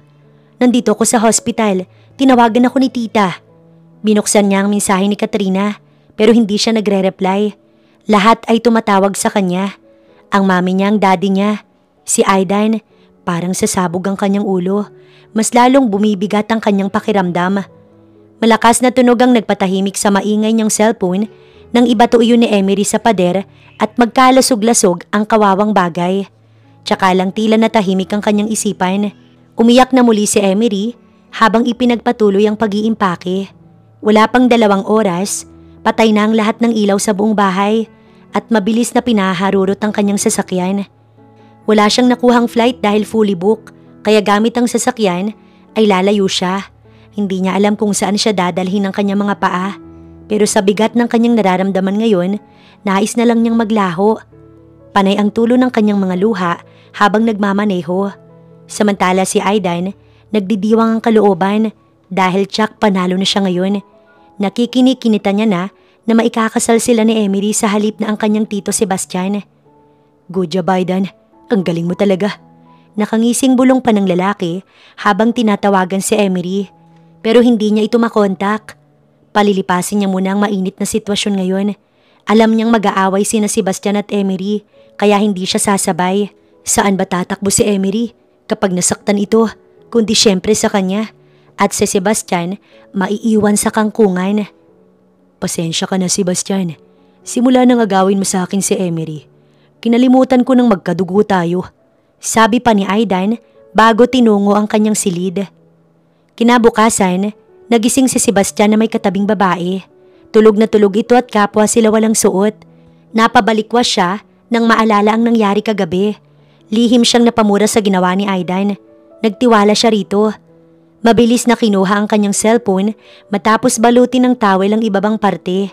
Nandito ako sa hospital, tinawagan ako ni tita. Binuksan niya ang mensahe ni Katrina, pero hindi siya nagre-reply. Lahat ay tumatawag sa kanya. Ang mami niya, ang daddy niya, si Aidan, parang sasabog ang kanyang ulo. Mas lalong bumibigat ang kanyang pakiramdam. Malakas na tunog ang nagpatahimik sa maingay niyang cellphone nang ibato iyon ni Emery sa pader at magkalasog-lasog ang kawawang bagay. Tsaka lang tila natahimik ang kanyang isipan. Umiyak na muli si Emery habang ipinagpatuloy ang pag-iimpake. Wala pang 2 oras, patay na ang lahat ng ilaw sa buong bahay at mabilis na pinaharurot ang kanyang sasakyan. Wala siyang nakuhang flight dahil fully book, kaya gamit ang sasakyan ay lalayo siya. Hindi niya alam kung saan siya dadalhin ng kanyang mga paa. Pero sa bigat ng kanyang nararamdaman ngayon, nais na lang niyang maglaho. Panay ang tulo ng kanyang mga luha habang nagmamaneho. Samantala si Aidan, nagdidiwang ang kalooban dahil tsak panalo na siya ngayon. Nakikinikinita niya na maikakasal sila ni Emery sa halip na ang kanyang tito Sebastian. Good job, Aidan. Ang galing mo talaga. Nakangising bulong pa ng lalaki habang tinatawagan si Emery. Pero hindi niya ito makontak. Palilipasin niya muna ang mainit na sitwasyon ngayon. Alam niyang mag-aaway sina Sebastian at Emery kaya hindi siya sasabay. Saan ba tatakbo si Emery kapag nasaktan ito? Kundi syempre sa kanya. At si Sebastian maiiwan sa kangkungan. Pasensya ka na, Sebastian. Simula nang agawin mo sa akin si Emery, kinalimutan ko nang magkadugo tayo. Sabi pa ni Aidan bago tinungo ang kanyang silid. Kinabukasan, nagising si Sebastian na may katabing babae. Tulog na tulog ito at kapwa sila walang suot. Napabalikwas siya nang maalala ang nangyari kagabi. Lihim siyang napamura sa ginawa ni Aidan. Nagtiwala siya rito. Mabilis na kinuha ang kanyang cellphone matapos balutin ng towel ang ibabang parte.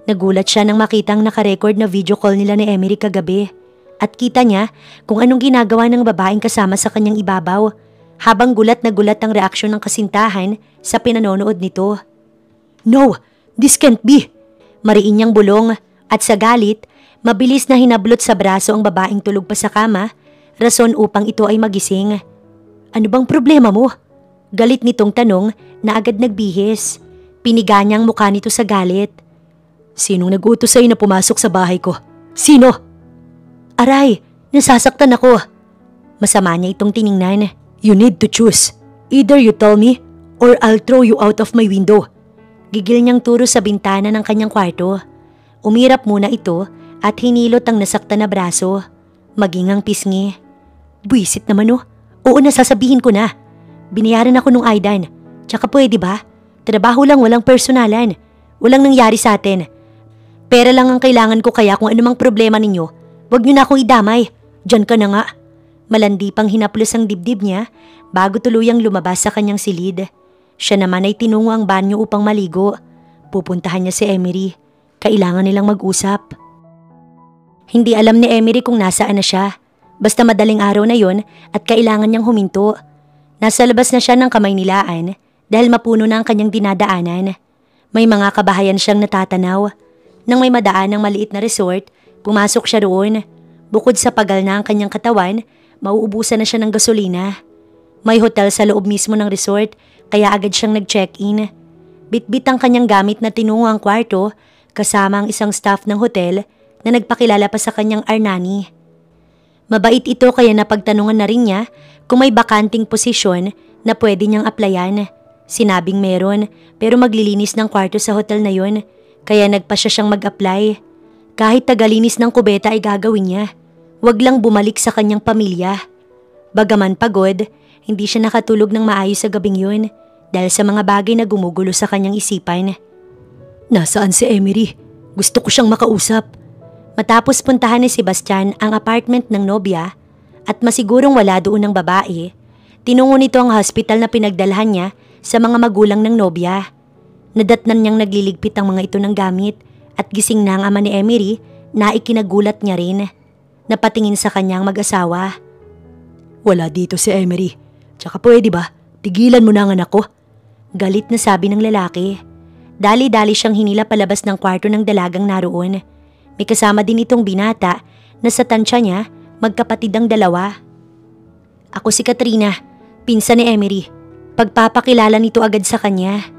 Nagulat siya nang makitang nakarecord na video call nila ni Emery kagabi. At kita niya kung anong ginagawa ng babaeng kasama sa kanyang ibabaw habang gulat na gulat ang reaksyon ng kasintahan sa pinanonood nito. No, this can't be! Mariin niyang bulong at sa galit, mabilis na hinablot sa braso ang babaeng tulog pa sa kama, rason upang ito ay magising. Ano bang problema mo? Galit nitong tanong na agad nagbihis. Piniga niyang mukha nito sa galit. Sinong nag-utos sa'yo na pumasok sa bahay ko? Sino? Aray, nasasaktan ako. Masama niya itong tiningnan. You need to choose. Either you tell me or I'll throw you out of my window. Gigil niyang turo sa bintana ng kanyang kwarto. Umirap muna ito at hinilot ang nasaktan na braso. Maging ang pisngi. Buisit naman oh. Oo, nasasabihin ko na. Binayaran ako nung Aidan. Tsaka pwede ba? Trabaho lang, walang personalan. Walang nangyari sa atin. Pera lang ang kailangan ko kaya kung anumang problema ninyo, wag nyo na akong idamay. Diyan ka na nga. Malandi pang hinaplos ang dibdib niya bago tuluyang lumabas sa kanyang silid. Siya naman ay tinungo ang banyo upang maligo. Pupuntahan niya si Emery. Kailangan nilang mag-usap. Hindi alam ni Emery kung nasaan na siya. Basta madaling araw na yon at kailangan niyang huminto. Nasa labas na siya ng kamay nilaan dahil mapuno na ang kanyang dinadaanan. May mga kabahayan siyang natatanaw. Nang may madaan ng maliit na resort, pumasok siya roon. Bukod sa pagal na ang kanyang katawan, mauubusan na siya ng gasolina. May hotel sa loob mismo ng resort kaya agad siyang nag-check-in. Bitbit ang kanyang gamit na tinungo ang kwarto kasama ang isang staff ng hotel na nagpakilala pa sa kanyang Arnani. Mabait ito kaya napagtanungan na rin niya kung may bakanting posisyon na pwede niyang applyan. Sinabing meron pero maglilinis ng kwarto sa hotel na yon kaya nagpasya siyang mag-apply. Kahit tagalinis ng kubeta ay gagawin niya. Wag lang bumalik sa kanyang pamilya. Bagaman pagod, hindi siya nakatulog ng maayos sa gabing yun dahil sa mga bagay na gumugulo sa kanyang isipan. Nasaan si Emery? Gusto ko siyang makausap. Matapos puntahan ni Sebastian ang apartment ng nobya at masigurong wala doon ang babae, tinungo nito ang hospital na pinagdalhan niya sa mga magulang ng nobya. Nadatnan niyang nagliligpit ang mga ito ng gamit at gising na ang ama ni Emery na ikinagulat niya rin. Napatingin sa kanyang mag-asawa. Wala dito si Emery. Tsaka pwede ba? Tigilan mo na ang anak ko. Galit na sabi ng lalaki. Dali-dali siyang hinila palabas ng kwarto ng dalagang naroon. May kasama din itong binata na sa tansya niya magkapatid ang dalawa. Ako si Katrina, pinsan ni Emery. Pagpapakilala nito agad sa kanya.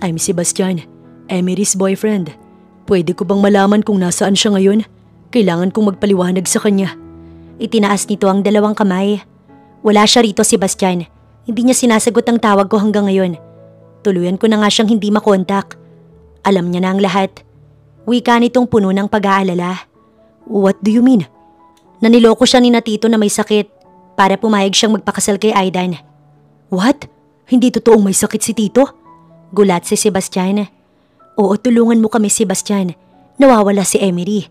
I'm Sebastian, Emery's boyfriend. Pwede ko bang malaman kung nasaan siya ngayon? Kailangan kong magpaliwanag sa kanya. Itinaas nito ang dalawang kamay. Wala siya rito, Sebastian. Hindi niya sinasagot ang tawag ko hanggang ngayon. Tuluyan ko na nga siyang hindi makontak. Alam niya na ang lahat. Wika nitong puno ng pag-aalala. What do you mean? Naniloko siya ni na tito na may sakit para pumayag siyang magpakasal kay Aidan. What? Hindi totoong may sakit si Tito? Gulat si Sebastian. Oo, tulungan mo kami, Sebastian. Nawawala si Emery.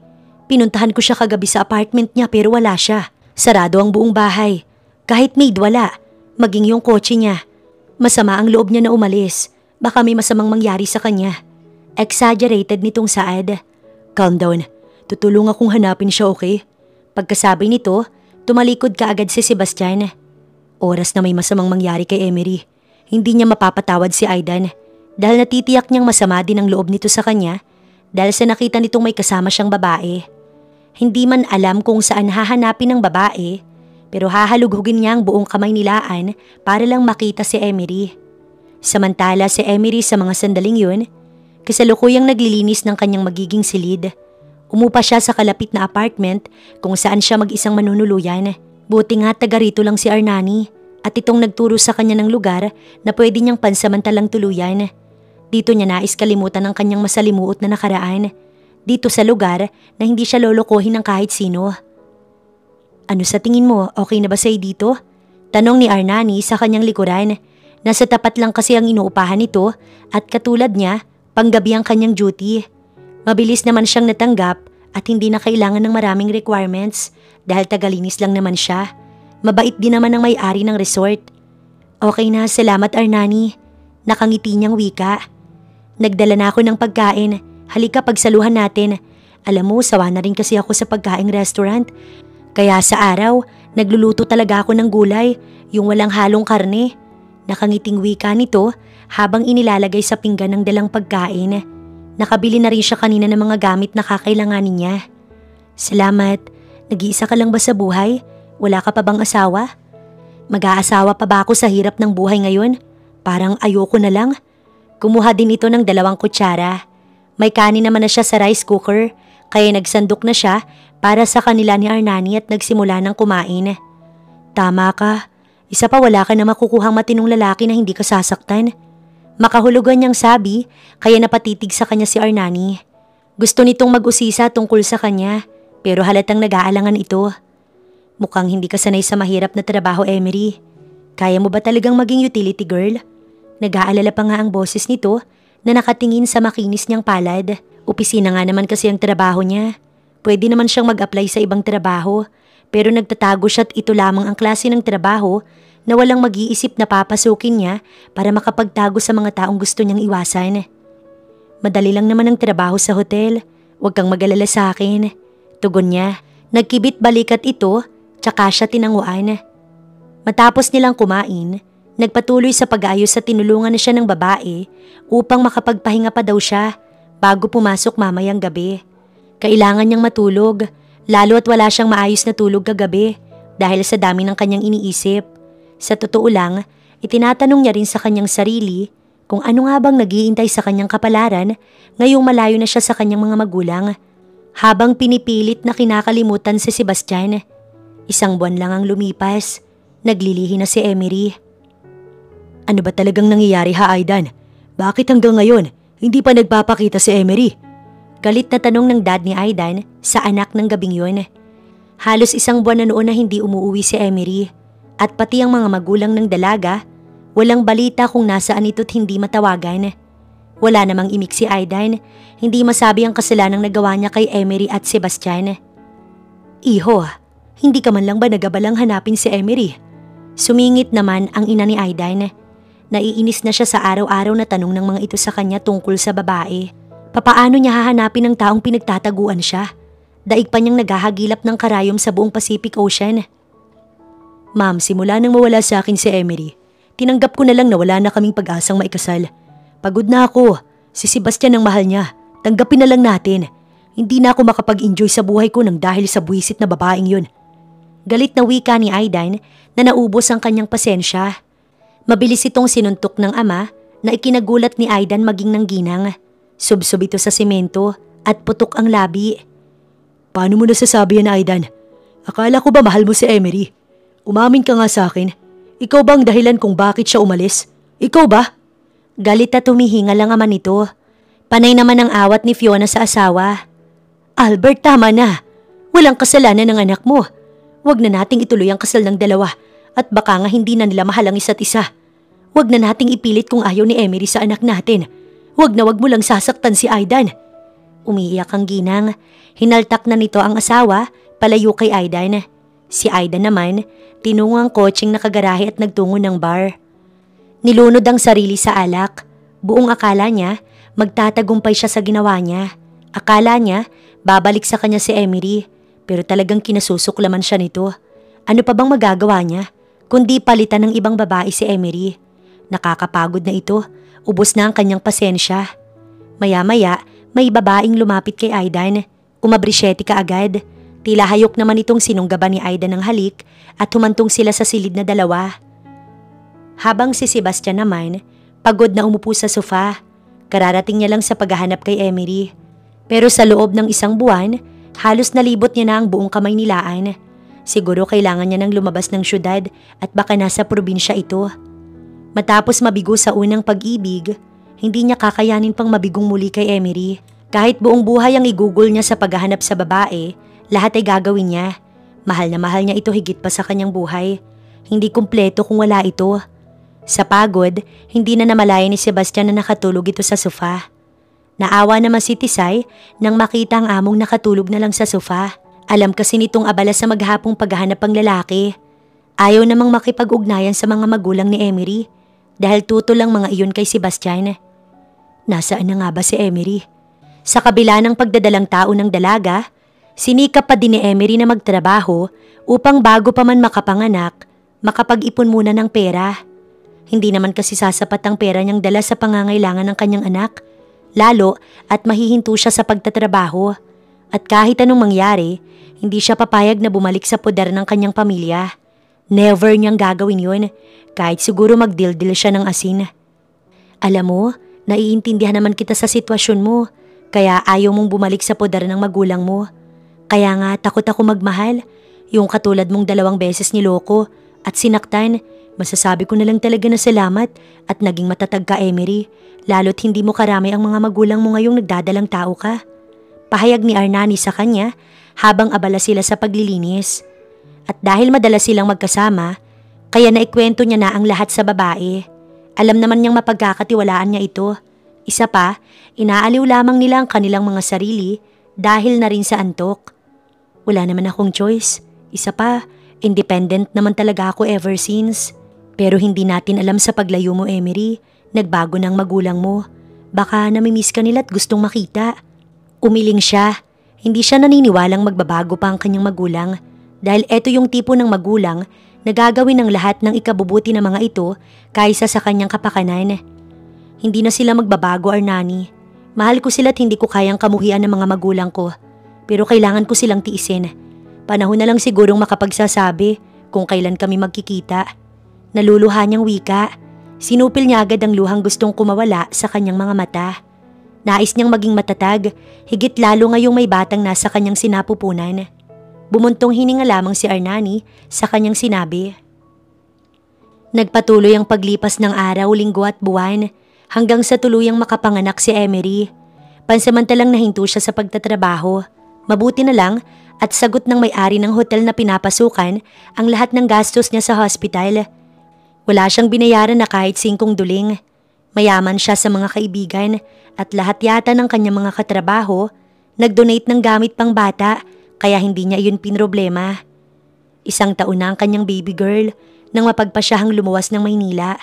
Pinuntahan ko siya kagabi sa apartment niya pero wala siya. Sarado ang buong bahay. Kahit maid wala. Maging yung kotse niya. Masama ang loob niya na umalis. Baka may masamang mangyari sa kanya. Exaggerated nitong Saad. Calm down. Tutulong akong hanapin siya, okay? Pagkasabi nito, tumalikod kaagad si Sebastian. Oras na may masamang mangyari kay Emery. Hindi niya mapapatawad si Aidan dahil natitiyak niyang masama din ang loob nito sa kanya dahil sa nakita nitong may kasama siyang babae. Hindi man alam kung saan hahanapin ng babae pero hahalughugin niya ang buong kamay nilaan para lang makita si Emery. Samantala si Emery sa mga sandaling yun, kasalukuyang naglilinis ng kanyang magiging silid. Umupa siya sa kalapit na apartment kung saan siya mag-isang manunuluyan. Buti nga taga rito lang si Arnani at itong nagturo sa kanya ng lugar na pwede niyang pansamantalang tuluyan. Dito niya nais kalimutan ang kanyang masalimuot na nakaraan. Dito sa lugar na hindi siya lolokohin ng kahit sino. Ano sa tingin mo, okay na ba sa'yo dito? Tanong ni Arnani sa kanyang likuran. Nasa tapat lang kasi ang inuupahan nito at katulad niya, panggabi ang kanyang duty. Mabilis naman siyang natanggap at hindi na kailangan ng maraming requirements dahil tagalinis lang naman siya. Mabait din naman ang may-ari ng resort. Okay na, salamat Arnani. Nakangiti niyang wika. Nagdala na ako ng pagkain. Halika pagsaluhan natin. Alam mo, sawa na rin kasi ako sa pagkaing restaurant. Kaya sa araw, nagluluto talaga ako ng gulay, yung walang halong karne. Nakangiting wika nito habang inilalagay sa pinggan ng dalang pagkain. Nakabili na rin siya kanina ng mga gamit na kakailanganin niya. Salamat. Nag-iisa ka lang ba sa buhay? Wala ka pa bang asawa? Mag-aasawa pa ba ako sa hirap ng buhay ngayon? Parang ayoko na lang. Kumuha din ito ng 2 kutsara. May kanin naman na siya sa rice cooker, kaya nagsandok na siya para sa kanila ni Arnani at nagsimula ng kumain. Tama ka. Isa pa wala ka na makukuhang matinong lalaki na hindi ka sasaktan. Makahulugan niyang sabi, kaya napatitig sa kanya si Arnani. Gusto nitong mag-usisa tungkol sa kanya, pero halatang nag-aalangan ito. Mukhang hindi ka sanay sa mahirap na trabaho, Emery. Kaya mo ba talagang maging utility girl? Nag-aalala pa nga ang boses nito na nakatingin sa makinis niyang palad. Opisina nga naman kasi ang trabaho niya. Pwede naman siyang mag-apply sa ibang trabaho, pero nagtatago siya at ito lamang ang klase ng trabaho na walang mag-iisip na papasukin niya para makapagtago sa mga taong gusto niyang iwasan. Madali lang naman ang trabaho sa hotel. Huwag kang mag-alala sa akin. Tugon niya. Nagkibit balikat ito, tsaka siya tinanguan. Matapos nilang kumain, nagpatuloy sa pag-ayos sa tinulungan na siya ng babae upang makapagpahinga pa daw siya bago pumasok mamayang gabi. Kailangan niyang matulog, lalo at wala siyang maayos na tulog kagabi dahil sa dami ng kanyang iniisip. Sa totoo lang, itinatanong niya rin sa kanyang sarili kung ano nga bang nag-iintay sa kanyang kapalaran ngayong malayo na siya sa kanyang mga magulang. Habang pinipilit na kinakalimutan si Sebastian, 1 buwan lang ang lumipas, naglilihi na si Emery. Ano ba talagang nangyayari ha, Aidan? Bakit hanggang ngayon hindi pa nagpapakita si Emery? Galit na tanong ng dad ni Aidan sa anak ng gabing yun. Halos 1 buwan na noon na hindi umuwi si Emery at pati ang mga magulang ng dalaga, walang balita kung nasaan ito't hindi matawagan. Wala namang imik si Aidan, hindi masabi ang kasalanang nagawa niya kay Emery at Sebastian. Iho, hindi ka man lang ba nagabalang hanapin si Emery? Sumingit naman ang ina ni Aidan. Naiinis na siya sa araw-araw na tanong ng mga ito sa kanya tungkol sa babae. Papaano niya hahanapin ang taong pinagtataguan siya? Daig pa niyang naghahagilap ng karayom sa buong Pacific Ocean. Ma'am, simula nang mawala sa akin si Emery, tinanggap ko na lang na wala na kaming pag-asang maikasal. Pagod na ako. Si Sebastian ang mahal niya. Tanggapin na lang natin. Hindi na ako makapag-enjoy sa buhay ko nang dahil sa buwisit na babaeng yun. Galit na wika ni Aidan na naubos ang kanyang pasensya. Mabilis itong sinuntok ng ama na ikinagulat ni Aidan maging ng ginang. Subsob ito sa semento at putok ang labi. Paano mo nasasabi yan, Aidan? Akala ko ba mahal mo si Emery? Umamin ka nga sa akin. Ikaw ba ang dahilan kung bakit siya umalis? Ikaw ba? Galit at humihinga lang ama nito. Panay naman ang awat ni Fiona sa asawa. Albert, tama na. Walang kasalanan ng anak mo. Huwag na nating ituloy ang kasal ng dalawa at baka nga hindi na nila mahal ang isa't isa. Huwag na nating ipilit kung ayaw ni Emery sa anak natin. Huwag mo lang sasaktan si Aidan. Umiiyak ang ginang. Hinaltak na nito ang asawa, palayo kay Aidan. Si Aidan naman, tinungo ang kotseng nakagarahe at nagtungo ng bar. Nilunod ang sarili sa alak. Buong akala niya, magtatagumpay siya sa ginawa niya. Akala niya, babalik sa kanya si Emery. Pero talagang kinasusuklaman siya nito. Ano pa bang magagawa niya, kundi palitan ng ibang babae si Emery? Nakakapagod na ito. Ubos na ang kanyang pasensya. Maya-maya, may babaeng lumapit kay Aidan. Umabrisyete ka agad. Tila hayok naman itong sinunggaban ni Aidan ng halik at humantong sila sa silid na dalawa. Habang si Sebastian naman, pagod na umupo sa sofa. Kararating niya lang sa paghahanap kay Emery. Pero sa loob ng isang buwan, halos nalibot niya na ang buong kamay nilaan. Siguro kailangan niya nang lumabas ng syudad at baka nasa probinsya ito. Matapos mabigo sa unang pag-ibig, hindi niya kakayanin pang mabigong muli kay Emery. Kahit buong buhay ang igugol niya sa paghahanap sa babae, lahat ay gagawin niya. Mahal na mahal niya ito higit pa sa kanyang buhay. Hindi kumpleto kung wala ito. Sa pagod, hindi na namalaya ni Sebastian na nakatulog ito sa sofa. Naawa naman si Tisay nang makita ang among nakatulog na lang sa sofa. Alam kasi nitong abala sa maghapong paghahanap ang lalaki. Ayaw namang makipag-ugnayan sa mga magulang ni Emery dahil tutol lang mga iyon kay Sebastian. Nasaan na nga ba si Emery? Sa kabila ng pagdadalang tao ng dalaga, sinikap pa din ni Emery na magtrabaho upang bago pa man makapanganak, makapag-ipon muna ng pera. Hindi naman kasi sasapat ang pera niyang dala sa pangangailangan ng kanyang anak, lalo at mahihinto siya sa pagtatrabaho. At kahit anong mangyari, hindi siya papayag na bumalik sa poder ng kanyang pamilya. Never niyang gagawin yun, kahit siguro magdildil siya ng asin. Alam mo, naiintindihan naman kita sa sitwasyon mo, kaya ayaw mong bumalik sa poder ng magulang mo. Kaya nga takot ako magmahal, yung katulad mong 2 beses niloko at sinaktan. Masasabi ko na lang talaga na salamat at naging matatag ka, Emery, lalo't hindi mo karami ang mga magulang mo ngayong nagdadalang tao ka. Pahayag ni Arnani sa kanya habang abala sila sa paglilinis. At dahil madalas silang magkasama, kaya naikwento niya na ang lahat sa babae. Alam naman niyang mapagkakatiwalaan niya ito. Isa pa, inaaliw lamang nila ang kanilang mga sarili dahil na rin sa antok. Wala naman akong choice. Isa pa, independent naman talaga ako ever since. Pero hindi natin alam sa paglayo mo, Emery. Nagbago ng magulang mo. Baka namimiss ka nila at gustong makita. Umiling siya. Hindi siya naniniwalang magbabago pa ang kanyang magulang. Dahil eto yung tipo ng magulang na gagawin ng lahat ng ikabubuti ng mga ito kaysa sa kanyang kapakanan. Hindi na sila magbabago, Arnani. Mahal ko sila at hindi ko kayang kamuhian ng mga magulang ko. Pero kailangan ko silang tiisin. Panahon na lang sigurong makapagsasabi kung kailan kami magkikita. Naluluha niyang wika. Sinupil niya agad ang luhang gustong kumawala sa kanyang mga mata. Nais niyang maging matatag, higit lalo ngayong may batang nasa kanyang sinapupunan. Bumuntong hininga lamang si Arnani sa kanyang sinabi. Nagpatuloy ang paglipas ng araw, linggo at buwan hanggang sa tuluyang makapanganak si Emery. Pansamantalang nahinto siya sa pagtatrabaho. Mabuti na lang at sagot ng may-ari ng hotel na pinapasukan ang lahat ng gastos niya sa hospital. Wala siyang binayaran na kahit 5 duling. Mayaman siya sa mga kaibigan at lahat yata ng kanyang mga katrabaho nag-donate ng gamit pang bata. Kaya hindi niya iyon pinroblema. 1 taon na ang kanyang baby girl nang mapagpasyahang lumuwas ng Maynila.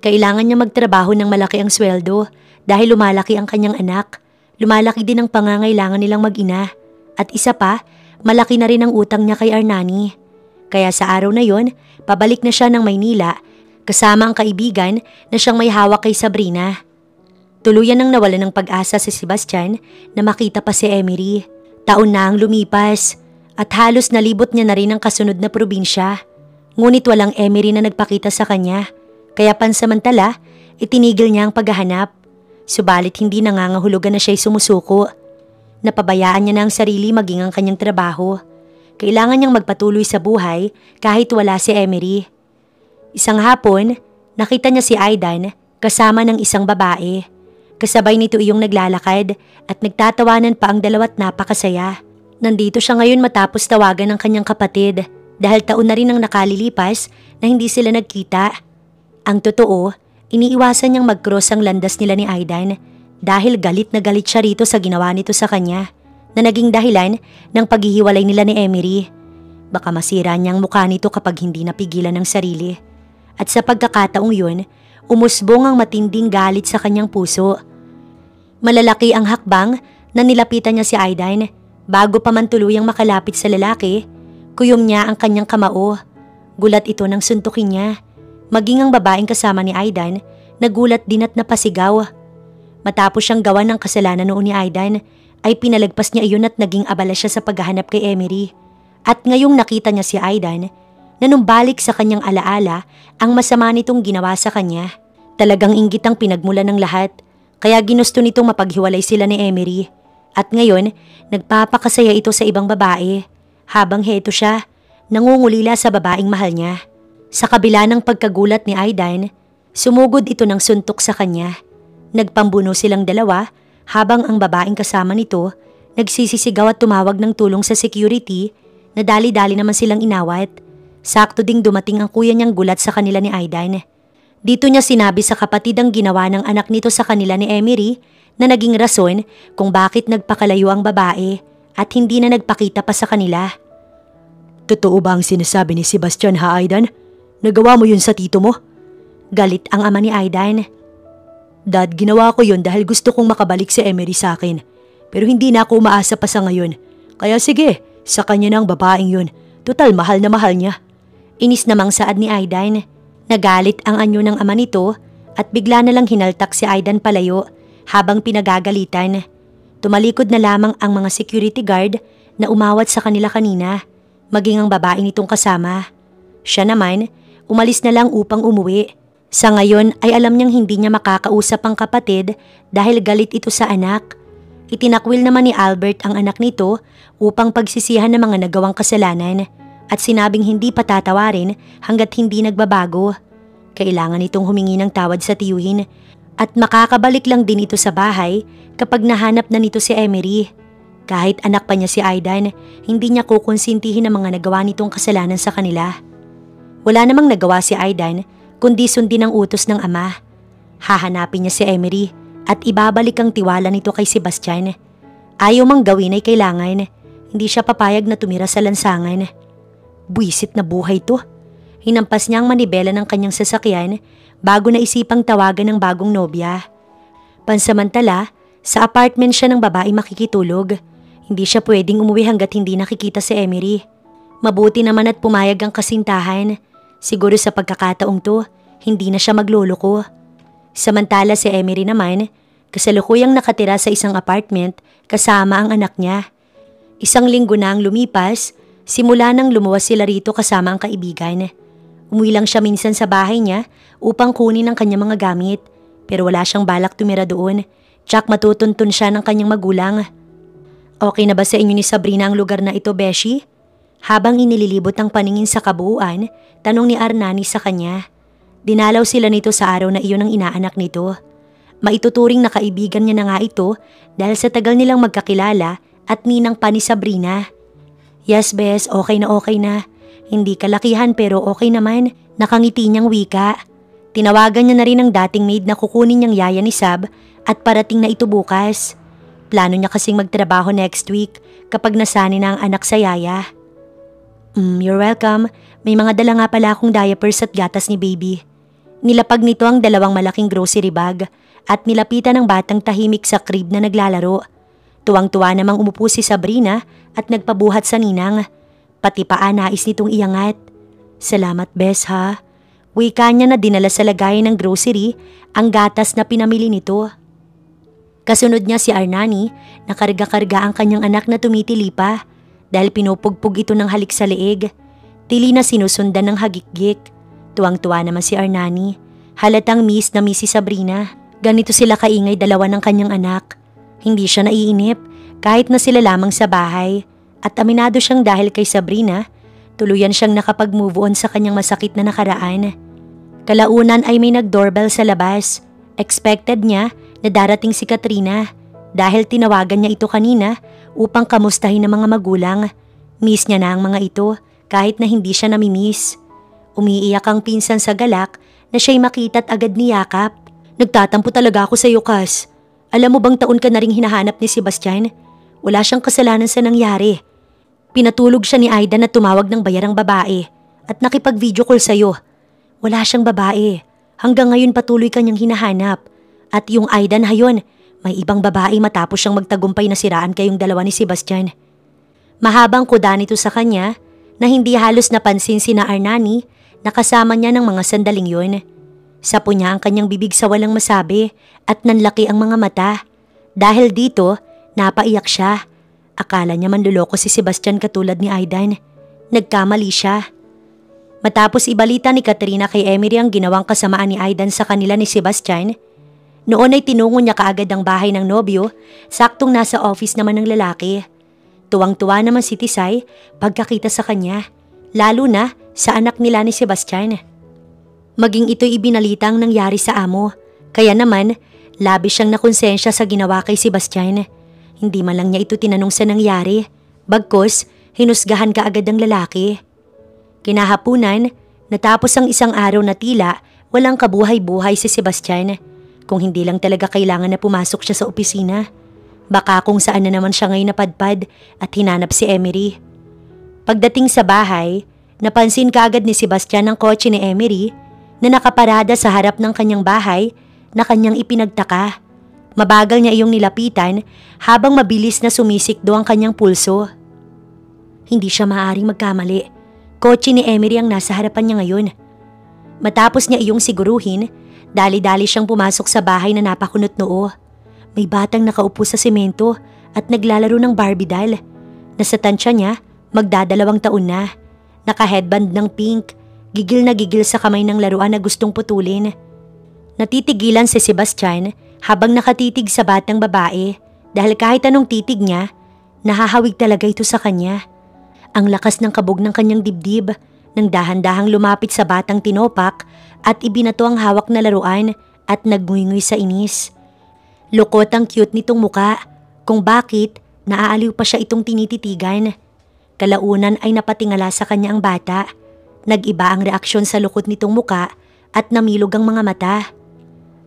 Kailangan niya magtrabaho ng malaki ang sweldo dahil lumalaki ang kanyang anak. Lumalaki din ang pangangailangan nilang mag-ina. At isa pa, malaki na rin ang utang niya kay Arnani. Kaya sa araw na yon, pabalik na siya ng Maynila kasama ang kaibigan na siyang may hawak kay Sabrina. Tuluyan nang nawala ng pag-asa si Sebastian na makita pa si Emery. Taon na ang lumipas at halos nalibot niya na rin ang kasunod na probinsya. Ngunit walang Emery na nagpakita sa kanya, kaya pansamantala itinigil niya ang paghahanap. Subalit hindi nangangahulugan na siya'y sumusuko. Napabayaan niya na ang sarili maging ang kanyang trabaho. Kailangan niyang magpatuloy sa buhay kahit wala si Emery. Isang hapon, nakita niya si Aidan kasama ng isang babae. Kasabay nito iyong naglalakad at nagtatawanan pa ang dalawa't napakasaya. Nandito siya ngayon matapos tawagan ng kanyang kapatid dahil taon na rin ang nakalilipas na hindi sila nagkita. Ang totoo, iniiwasan niyang mag-cross ang landas nila ni Aidan dahil galit na galit siya rito sa ginawa nito sa kanya na naging dahilan ng paghihiwalay nila ni Emery. Baka masira niyang mukha nito kapag hindi napigilan ng sarili. At sa pagkakataong yun, umusbong ang matinding galit sa kanyang puso. Malalaki ang hakbang na nilapitan niya si Aidan bago pa man tuluyang makalapit sa lalaki. Kuyom niya ang kanyang kamao. Gulat ito nang suntukin niya. Maging ang babaeng kasama ni Aidan, nagulat din at napasigaw. Matapos siyang gawa ng kasalanan noon ni Aidan, ay pinalagpas niya iyon at naging abala siya sa paghahanap kay Emery. At ngayong nakita niya si Aidan, nanumbalik sa kanyang alaala ang masama nitong ginawa sa kanya. Talagang inggit ang pinagmulan ng lahat, kaya ginusto nitong mapaghiwalay sila ni Emery. At ngayon, nagpapakasaya ito sa ibang babae, habang heto siya, nangungulila sa babaeng mahal niya. Sa kabila ng pagkagulat ni Aidan, sumugod ito ng suntok sa kanya. Nagpambuno silang dalawa habang ang babaeng kasama nito nagsisisigaw at tumawag ng tulong sa security na dali-dali naman silang inawat. Sakto ding dumating ang kuya niyang gulat sa kanila ni Aidan. Dito niya sinabi sa kapatid ang ginawa ng anak nito sa kanila ni Emery na naging rason kung bakit nagpakalayo ang babae at hindi na nagpakita pa sa kanila. Totoo ba ang sinasabi ni Sebastian ha, Aidan? Nagawa mo yun sa tito mo? Galit ang ama ni Aidan. Dad, ginawa ko yun dahil gusto kong makabalik si Emery sa akin. Pero hindi na ako umaasa pa sa ngayon. Kaya sige, sa kanya na ang babaeng yun. Total mahal na mahal niya. Inis namang saad ni Aidan. Nagalit ang anyo ng ama nito at bigla na lang hinaltak si Aidan palayo habang pinagagalitan. Tumalikod na lamang ang mga security guard na umawat sa kanila kanina, maging ang babae nitong kasama. Siya naman, umalis na lang upang umuwi. Sa ngayon ay alam niyang hindi niya makakausap ang kapatid dahil galit ito sa anak. Itinakwil naman ni Albert ang anak nito upang pagsisihan ng mga nagawang kasalanan at sinabing hindi patatawarin hanggat hindi nagbabago. Kailangan itong humingi ng tawad sa tiyuhin at makakabalik lang din ito sa bahay kapag nahanap na nito si Emery. Kahit anak pa niya si Aidan, hindi niya kukonsintihin ang mga nagawa nitong kasalanan sa kanila. Wala namang nagawa si Aidan kundi sundin ang utos ng ama. Hahanapin niya si Emery at ibabalik ang tiwala nito kay Sebastian. Ayaw mang gawin ay kailangan. Hindi siya papayag na tumira sa lansangan. Buwisit na buhay to. Hinampas niya ang manibela ng kanyang sasakyan bago na isipang tawagan ng bagong nobya. Pansamantala, sa apartment siya ng babae makikitulog. Hindi siya pwedeng umuwi hanggat hindi nakikita si Emery. Mabuti naman at pumayag ang kasintahan. Siguro sa pagkakataong to, hindi na siya magluloko. Samantala si Emery naman, kasalukuyang nakatira sa isang apartment kasama ang anak niya. Isang linggo na ang lumipas, simula nang lumuwas sila rito kasama ang kaibigan. Umuwi lang siya minsan sa bahay niya upang kunin ang kanyang mga gamit, pero wala siyang balak tumira doon. Tsak matutuntun siya ng kanyang magulang. Okay na ba sa inyo ni Sabrina ang lugar na ito, Beshi? Habang inililibot ang paningin sa kabuuan, tanong ni Arnani sa kanya. Dinalaw sila nito sa araw na iyon ng inaanak nito. Maituturing na kaibigan niya na nga ito dahil sa tagal nilang magkakilala at ninang pa ni Sabrina. Yes, Bes, okay na. Hindi kalakihan pero okay naman, nakangiti niyang wika. Tinawagan niya na rin ang dating maid na kukunin niyang yaya ni Sab at parating na ito bukas. Plano niya kasing magtrabaho next week kapag nasani na ang anak sa yaya. You're welcome. May mga dala nga pala akong diapers at gatas ni baby. Nilapag nito ang dalawang malaking grocery bag at nilapitan ng batang tahimik sa crib na naglalaro. Tuwang-tuwa namang umupo si Sabrina at nagpabuhat sa ninang. Pati paa nais nitong iangat. Salamat, Bes, ha? Wika niya na dinala sa lagayan ng grocery ang gatas na pinamili nito. Kasunod niya si Arnani na karga-karga ang kanyang anak na tumitili pa dahil pinupugpug ito ng halik sa leeg. Tili na sinusundan ng hagikgik. Tuwang-tuwa naman si Arnani. Halatang miss na miss si Sabrina. Ganito sila kaingay dalawa ng kanyang anak. Hindi siya naiinip kahit na sila lamang sa bahay. At aminado siyang dahil kay Sabrina, tuluyan siyang nakapag-move on sa kanyang masakit na nakaraan. Kalaunan ay may nag-doorbell sa labas. Expected niya na darating si Katrina dahil tinawagan niya ito kanina upang kamustahin ang mga magulang. Miss niya na ang mga ito kahit na hindi siya namimiss. Umiiyak ang pinsan sa galak na siya'y makita't agad niyakap. Nagtatampo talaga ako sa iyo, Cass. Alam mo bang taon ka na ring hinahanap ni Sebastian? Wala siyang kasalanan sa nangyari. Pinatulog siya ni Aidan na tumawag ng bayarang babae at nakipag-video call sa'yo. Wala siyang babae. Hanggang ngayon patuloy kanyang hinahanap. At yung Aidan hayon, may ibang babae matapos siyang magtagumpay na siraan kayong dalawa ni Sebastian. Mahabang kuda nito sa kanya na hindi halos napansin sina Arnani na kasama niya ng mga sandaling yun. Sapo niya ang kanyang bibig sa walang masabi at nanlaki ang mga mata. Dahil dito, napaiyak siya. Akala niya manluloko si Sebastian katulad ni Aidan. Nagkamali siya. Matapos ibalita ni Katrina kay Emery ang ginawang kasamaan ni Aidan sa kanila ni Sebastian, noon ay tinungo niya kaagad ang bahay ng nobyo, saktong nasa office naman ng lalaki. Tuwang-tuwa naman si Tisay pagkakita sa kanya, lalo na sa anak nila ni Sebastian. Maging ito'y ibinalita ang nangyari sa amo, kaya naman labis siyang nakonsensya sa ginawa kay Sebastian. Hindi man lang niya ito tinanong sa nangyari, bagkus hinusgahan kaagad ang lalaki. Kinahapunan, natapos ang isang araw na tila walang kabuhay-buhay si Sebastian. Kung hindi lang talaga kailangan na pumasok siya sa opisina. Baka kung saan na naman siya ngayon napadpad at hinanap si Emery. Pagdating sa bahay, napansin kaagad ni Sebastian ang kotse ni Emery na nakaparada sa harap ng kanyang bahay na kanyang ipinagtaka. Mabagal niya iyong nilapitan habang mabilis na sumisikdo ang kanyang pulso. Hindi siya maaaring magkamali. Kotse ni Emery ang nasa harapan niya ngayon. Matapos niya iyong siguruhin, dali-dali siyang pumasok sa bahay na napakunot noo. May batang nakaupo sa semento at naglalaro ng Barbie doll. Nasa tansya niya, magdadalawang taon na. Naka-headband ng pink, gigil na gigil sa kamay ng laruan na gustong putulin. Natitigilan si Sebastian habang nakatitig sa batang babae dahil kahit anong titig niya, nahahawig talaga ito sa kanya. Ang lakas ng kabog ng kanyang dibdib nang dahan-dahang lumapit sa batang tinopak at ibinato ang hawak na laruan at nagnguy-nguy sa inis. Lukot ang cute nitong muka kung bakit naaaliw pa siya itong tinititigan. Kalaunan ay napatingala sa kanya ang bata. Nag-iba ang reaksyon sa lukot nitong muka at namilog ang mga mata.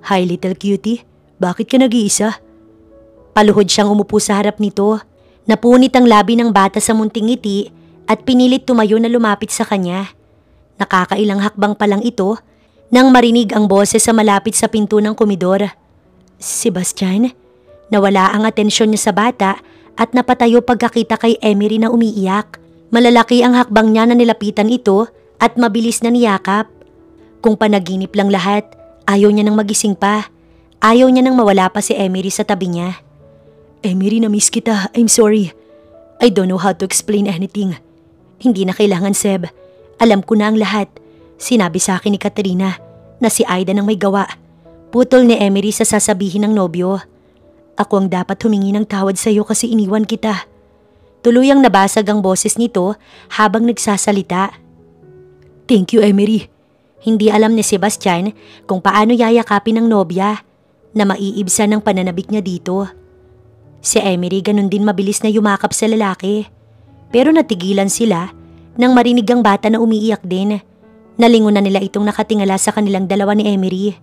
"Hi little cutie, bakit ka nag-iisa?" Paluhod siyang umupo sa harap nito. Napunit ang labi ng bata sa munting ngiti at pinilit tumayo na lumapit sa kanya. Nakakailang hakbang pa lang ito nang marinig ang boses sa malapit sa pinto ng komedor. "Sebastian?" Nawala ang atensyon niya sa bata at napatayo pagkakita kay Emery na umiiyak. Malalaki ang hakbang niya na nilapitan ito at mabilis na niyakap. Kung panaginip lang lahat, ayaw niya nang magising pa. Ayaw niya nang mawala pa si Emery sa tabi niya. "Emery, na-miss kita. I'm sorry. I don't know how to explain anything." "Hindi na kailangan, Seb. Alam ko na ang lahat. Sinabi sa akin ni Katrina na si Aidan ang may gawa." Putol ni Emery sa sasabihin ng nobyo. "Ako ang dapat humingi ng tawad sa iyo kasi iniwan kita." Tuluyang nabasag ang boses nito habang nagsasalita. "Thank you, Emery." Hindi alam ni Sebastian kung paano yayakapin ng nobya na maiibsan ng pananabik niya dito. Si Emery ganun din mabilis na yumakap sa lalaki. Pero natigilan sila nang marinig ang bata na umiiyak din. Nalingon na nila itong nakatingala sa kanilang dalawa ni Emery.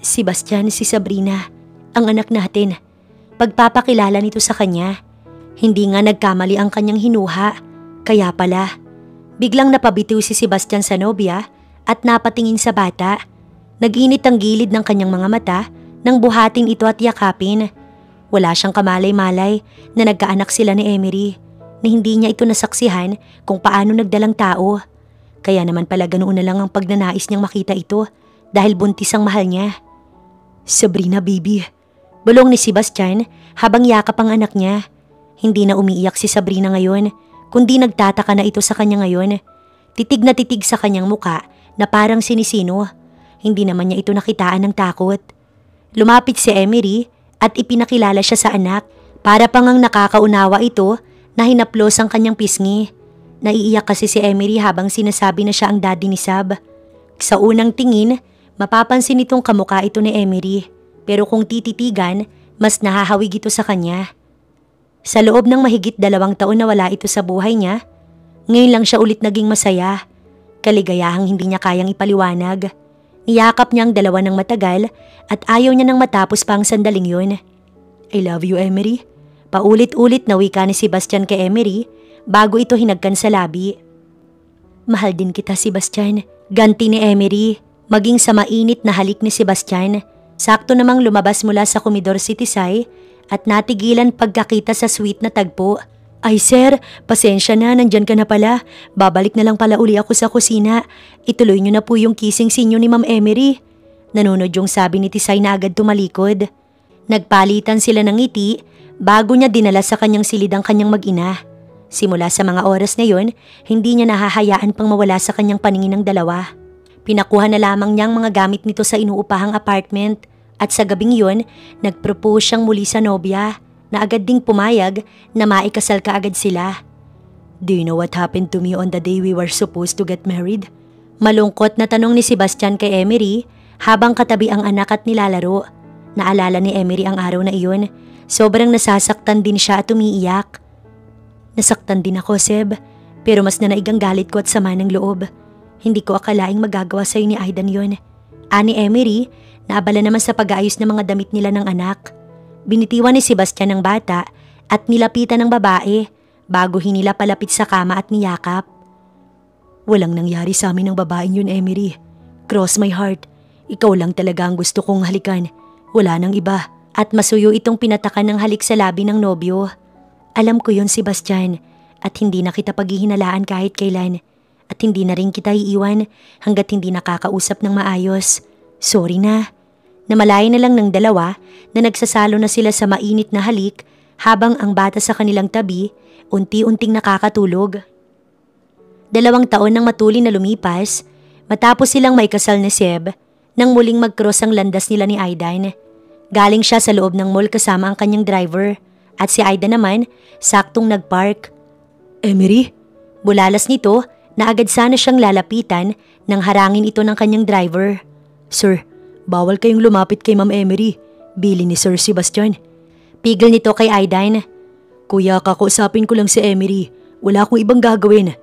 "Sebastian, si Sabrina, ang anak natin." Pagpapakilala nito sa kanya. Hindi nga nagkamali ang kanyang hinuha. Kaya pala, biglang napabitiw si Sebastian sa nobya at napatingin sa bata. Nag-init ang gilid ng kanyang mga mata nang buhatin ito at yakapin. Wala siyang kamalay-malay na nagkaanak sila ni Emery, na hindi niya ito nasaksihan kung paano nagdalang tao. Kaya naman pala ganoon na lang ang pagnanais niyang makita ito dahil buntis ang mahal niya. "Sabrina, baby." Bulong ni Sebastian habang yakap ang anak niya. Hindi na umiiyak si Sabrina ngayon, kundi nagtataka na ito sa kanya ngayon. Titig na titig sa kanyang muka na parang sinisino. Hindi naman niya ito nakitaan ng takot. Lumapit si Emery at ipinakilala siya sa anak. Para pang ang nakakaunawa ito na hinaplos ang kanyang pisngi. Naiiyak kasi si Emery habang sinasabi na siya ang daddy ni Sab. Sa unang tingin, mapapansin itong kamukha ito ni Emery. Pero kung tititigan, mas nahahawig ito sa kanya. Sa loob ng mahigit 2 taon na wala ito sa buhay niya, ngayon lang siya ulit naging masaya. Kaligayahang hindi niya kayang ipaliwanag. Niyakap niya ang dalawa ng matagal at ayaw niya nang matapos pa ang sandaling yun. I love you, Emery. Paulit-ulit na wika ni Sebastian kay Emery bago ito hinagkan sa labi. Mahal din kita, Sebastian. Ganti ni Emery, maging sa mainit na halik ni Sebastian. Sakto namang lumabas mula sa komedor si Tisay at natigilan pagkakita sa sweet na tagpo. Ay sir, pasensya na, nandyan ka na pala. Babalik na lang pala uli ako sa kusina. Ituloy niyo na po yung kissing scene niyo ni Ma'am Emery. Nanunod yung sabi ni Tisay na agad tumalikod. Nagpalitan sila ng ngiti bago niya dinala sa kanyang silid ang kanyang mag-ina. Simula sa mga oras na yon, hindi niya nahahayaan pang mawala sa kanyang paningin ng dalawa. Pinakuha na lamang niya ang mga gamit nito sa inuupahang apartment at sa gabing yon, nagpropose siyang muli sa nobya na agad ding pumayag na maikasal kaagad sila. Do you know what happened to me on the day we were supposed to get married? Malungkot na tanong ni Sebastian kay Emery habang katabi ang anak at nilalaro. Naalala ni Emery ang araw na iyon. Sobrang nasasaktan din siya at umiiyak. Nasaktan din ako, Seb, pero mas nanaigang galit ko at sama ng loob. Hindi ko akalaing magagawa sa'yo ni Aidan yun. Ani Emery, naabala naman sa pag-aayos ng mga damit nila ng anak. Binitiwan ni Sebastian ng bata at nilapitan ng babae bago hinila palapit sa kama at niyakap. Walang nangyari sa amin ng babaeng yun, Emery. Cross my heart. Ikaw lang talaga ang gusto kong halikan. Wala nang iba. At masuyo itong pinatakan ng halik sa labi ng nobyo. Alam ko yun, Sebastian, at hindi na kita paghihinalaan kahit kailan. At hindi na rin kita iiwan hanggat hindi nakakausap ng maayos. Sorry na. Namalayan na lang ng dalawa na nagsasalo na sila sa mainit na halik habang ang bata sa kanilang tabi unti-unting nakakatulog. 2 taon nang matuli na lumipas matapos silang may kasal ni Seb nang muling mag-cross ang landas nila ni Aidan. Galing siya sa loob ng mall kasama ang kanyang driver at si Aidan naman saktong nagpark. Emery? Bulalas nito na agad sana siyang lalapitan nang harangin ito ng kanyang driver. Sir, bawal kayong lumapit kay Ma'am Emery. Bili ni Sir Sebastian. Pigil nito kay Aidan. Kuya, kakausapin ko lang si Emery. Wala akong ibang gagawin.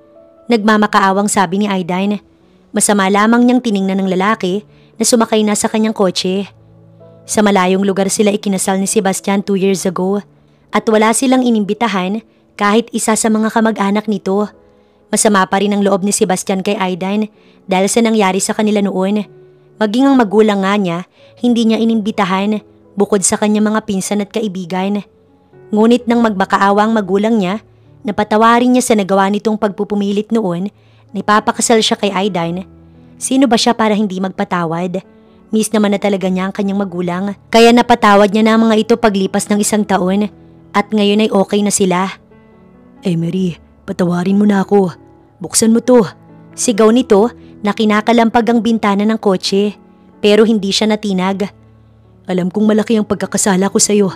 Nagmamakaawang sabi ni Aidan. Masama lamang niyang tiningnan ng lalaki na sumakay na sa kanyang kotse. Sa malayong lugar sila ikinasal ni Sebastian 2 years ago at wala silang inimbitahan kahit isa sa mga kamag-anak nito. Masama pa rin ang loob ni Sebastian kay Aidan dahil sa nangyari sa kanila noon. Maging ang magulang nga niya, hindi niya inimbitahan bukod sa kanyang mga pinsan at kaibigan. Ngunit nang magmakaawa ang magulang niya, napatawarin niya sa nagawa nitong pagpupumilit noon, nipapakasal siya kay Aidan. Sino ba siya para hindi magpatawad? Miss naman na talaga niya ang kanyang magulang, kaya napatawad niya na ang mga ito paglipas ng 1 taon at ngayon ay okay na sila. Emery, patawarin mo na ako. Buksan mo to. Sigaw nito na kinakalampag ang bintana ng kotse pero hindi siya natinag. Alam kong malaki ang pagkakasala ko sa'yo.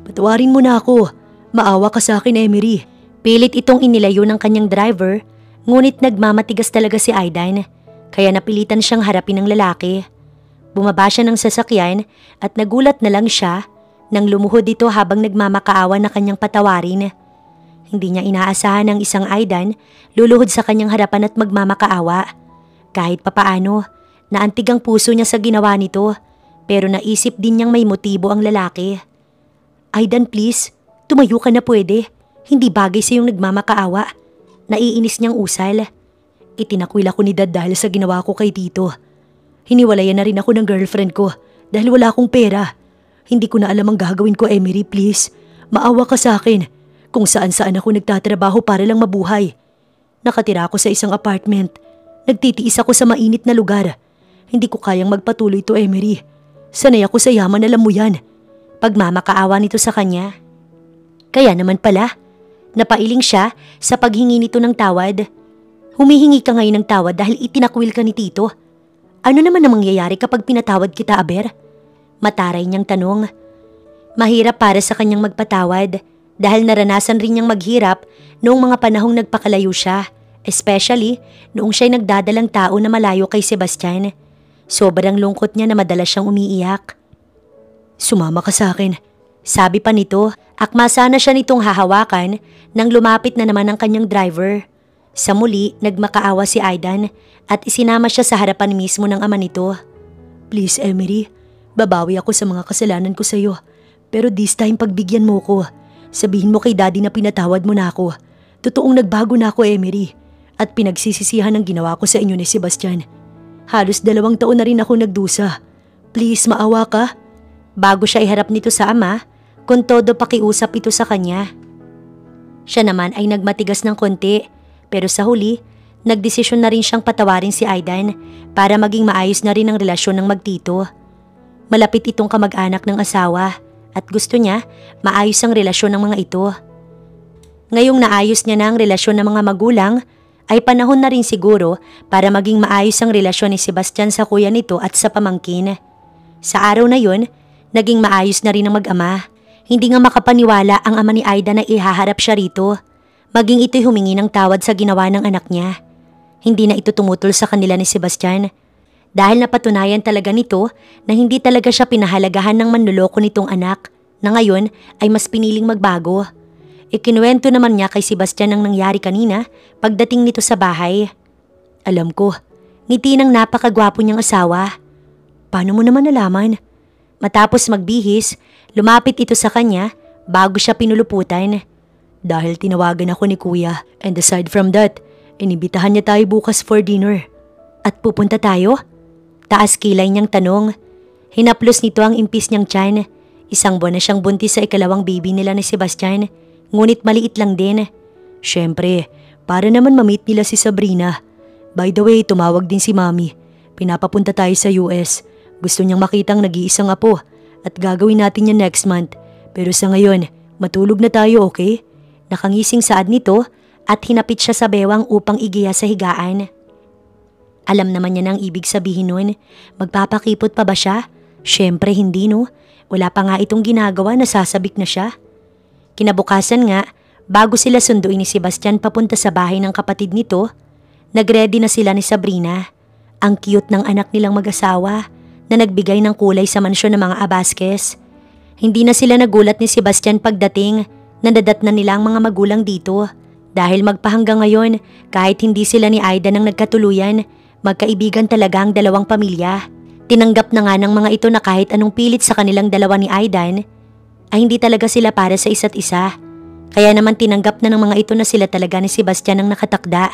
Patawarin mo na ako. Maawa ka sa akin, Emery. Pilit itong inilayo ng kanyang driver ngunit nagmamatigas talaga si Aidan kaya napilitan siyang harapin ng lalaki. Bumaba siya ng sasakyan at nagulat na lang siya nang lumuhod ito habang nagmamakaawa na kanyang patawarin. Hindi niya inaasahan ng isang Aidan luluhod sa kanyang harapan at magmamakaawa. Kahit papaano, naantig ang puso niya sa ginawa nito pero naisip din niyang may motibo ang lalaki. Aidan, please, tumayo ka na pwede. Hindi bagay sa iyong nagmamakaawa. Naiinis niyang usal. Itinakwil ako ni Dad dahil sa ginawa ko kay Tito. Hiniwalayan na rin ako ng girlfriend ko dahil wala akong pera. Hindi ko na alam ang gagawin ko, Emery, please. Maawa ka sa akin. Kung saan-saan ako nagtatrabaho para lang mabuhay. Nakatira ako sa isang apartment. Nagtitiis ako sa mainit na lugar. Hindi ko kayang magpatuloy to, Emery. Sanay ako sa yaman, alam mo yan. Pagmamakaawa nito sa kanya. Kaya naman pala, napailing siya sa paghingi nito ng tawad. Humihingi ka ngayon ng tawad dahil itinakwil ka ni Tito. Ano naman ang mangyayari kapag pinatawad kita, Aber? Mataray niyang tanong. Mahirap para sa kanyang magpatawad dahil naranasan rin niyang maghirap noong mga panahong nagpakalayo siya, especially noong siya'y nagdadalang tao na malayo kay Sebastian. Sobrang lungkot niya na madalas siyang umiiyak. Sumama ka sa akin. Sabi pa nito, akma sana siya nitong hahawakan nang lumapit na naman ang kanyang driver. Sa muli, nagmakaawa si Aidan at isinama siya sa harapan mismo ng ama nito. Please, Emery. Babawi ako sa mga kasalanan ko sa'yo. Pero this time pagbigyan mo ko. Sabihin mo kay Daddy na pinatawad mo na ako. Totoong nagbago na ako, Emery. At pinagsisisihan ang ginawa ko sa inyo ni Sebastian. Halos 2 taon na rin ako nagdusa. Please, maawa ka. Bago siya iharap nito sa ama, kung todo pakiusap ito sa kanya. Siya naman ay nagmatigas ng konti, pero sa huli, nagdesisyon na rin siyang patawarin si Aidan para maging maayos na rin ang relasyon ng magtito. Malapit itong kamag-anak ng asawa at gusto niya maayos ang relasyon ng mga ito. Ngayong naayos niya na ang relasyon ng mga magulang, ay panahon na rin siguro para maging maayos ang relasyon ni Sebastian sa kuya nito at sa pamangkin. Sa araw na yun, naging maayos na rin ang mag-ama. Hindi nga makapaniwala ang ama ni Aida na ihaharap siya rito. Maging ito'y humingi ng tawad sa ginawa ng anak niya. Hindi na ito tumutol sa kanila ni Sebastian. Dahil napatunayan talaga nito na hindi talaga siya pinahalagahan ng manloloko nitong anak na ngayon ay mas piniling magbago. Ikinuwento naman niya kay Sebastian ang nangyari kanina pagdating nito sa bahay. Alam ko, ngiti ng napakagwapo niyang asawa. Paano mo naman nalaman? Matapos magbihis, lumapit ito sa kanya bago siya pinuluputan. Dahil tinawagan ako ni Kuya, and aside from that, inibitahan niya tayo bukas for dinner. At pupunta tayo? Taas kilay niyang tanong. Hinaplos nito ang impis niyang tiyan. 1 buwan na siyang buntis sa ikalawang baby nila ni Sebastian. Ngunit maliit lang din. Siyempre, para naman ma-meet nila si Sabrina. By the way, tumawag din si Mami. Pinapapunta tayo sa US. Gusto niyang makitang nag-iisang apo at gagawin natin yan next month. Pero sa ngayon, matulog na tayo, okay? Nakangising saad nito at hinapit siya sa bewang upang igiya sa higaan. Alam naman niya nang ibig sabihin nun. Magpapakipot pa ba siya? Siyempre hindi no. Wala pa nga itong ginagawa, nasasabik na siya. Kinabukasan nga, bago sila sunduin ni Sebastian papunta sa bahay ng kapatid nito, nagready na sila ni Sabrina. Ang cute ng anak nilang mag-asawa na nagbigay ng kulay sa mansyon ng mga Abasquez. Hindi na sila nagulat ni Sebastian pagdating, nadadat na nila ang mga magulang dito. Dahil magpahanggang ngayon, kahit hindi sila ni Aida nang nagkatuluyan, magkaibigan talaga ang 2 pamilya. Tinanggap na nga ng mga ito na kahit anong pilit sa kanilang 2 ni Aidan, ay hindi talaga sila para sa isa't isa. Kaya naman tinanggap na ng mga ito na sila talaga ni Sebastian ang nakatakda.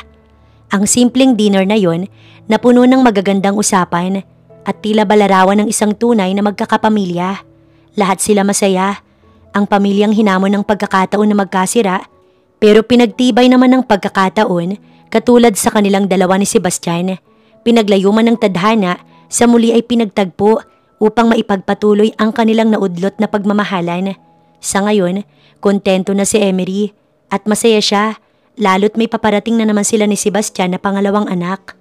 Ang simpleng dinner na yon, napuno ng magagandang usapan at tila balarawan ng isang tunay na magkakapamilya. Lahat sila masaya. Ang pamilyang hinamon ng pagkakataon na magkasira, pero pinagtibay naman ng pagkakataon katulad sa kanilang 2 ni Sebastian. Pinaglayuman ng tadhana, sa muli ay pinagtagpo upang maipagpatuloy ang kanilang naudlot na pagmamahalan. Sa ngayon, kontento na si Emery at masaya siya, lalo't may paparating na naman sila ni Sebastian na pangalawang anak.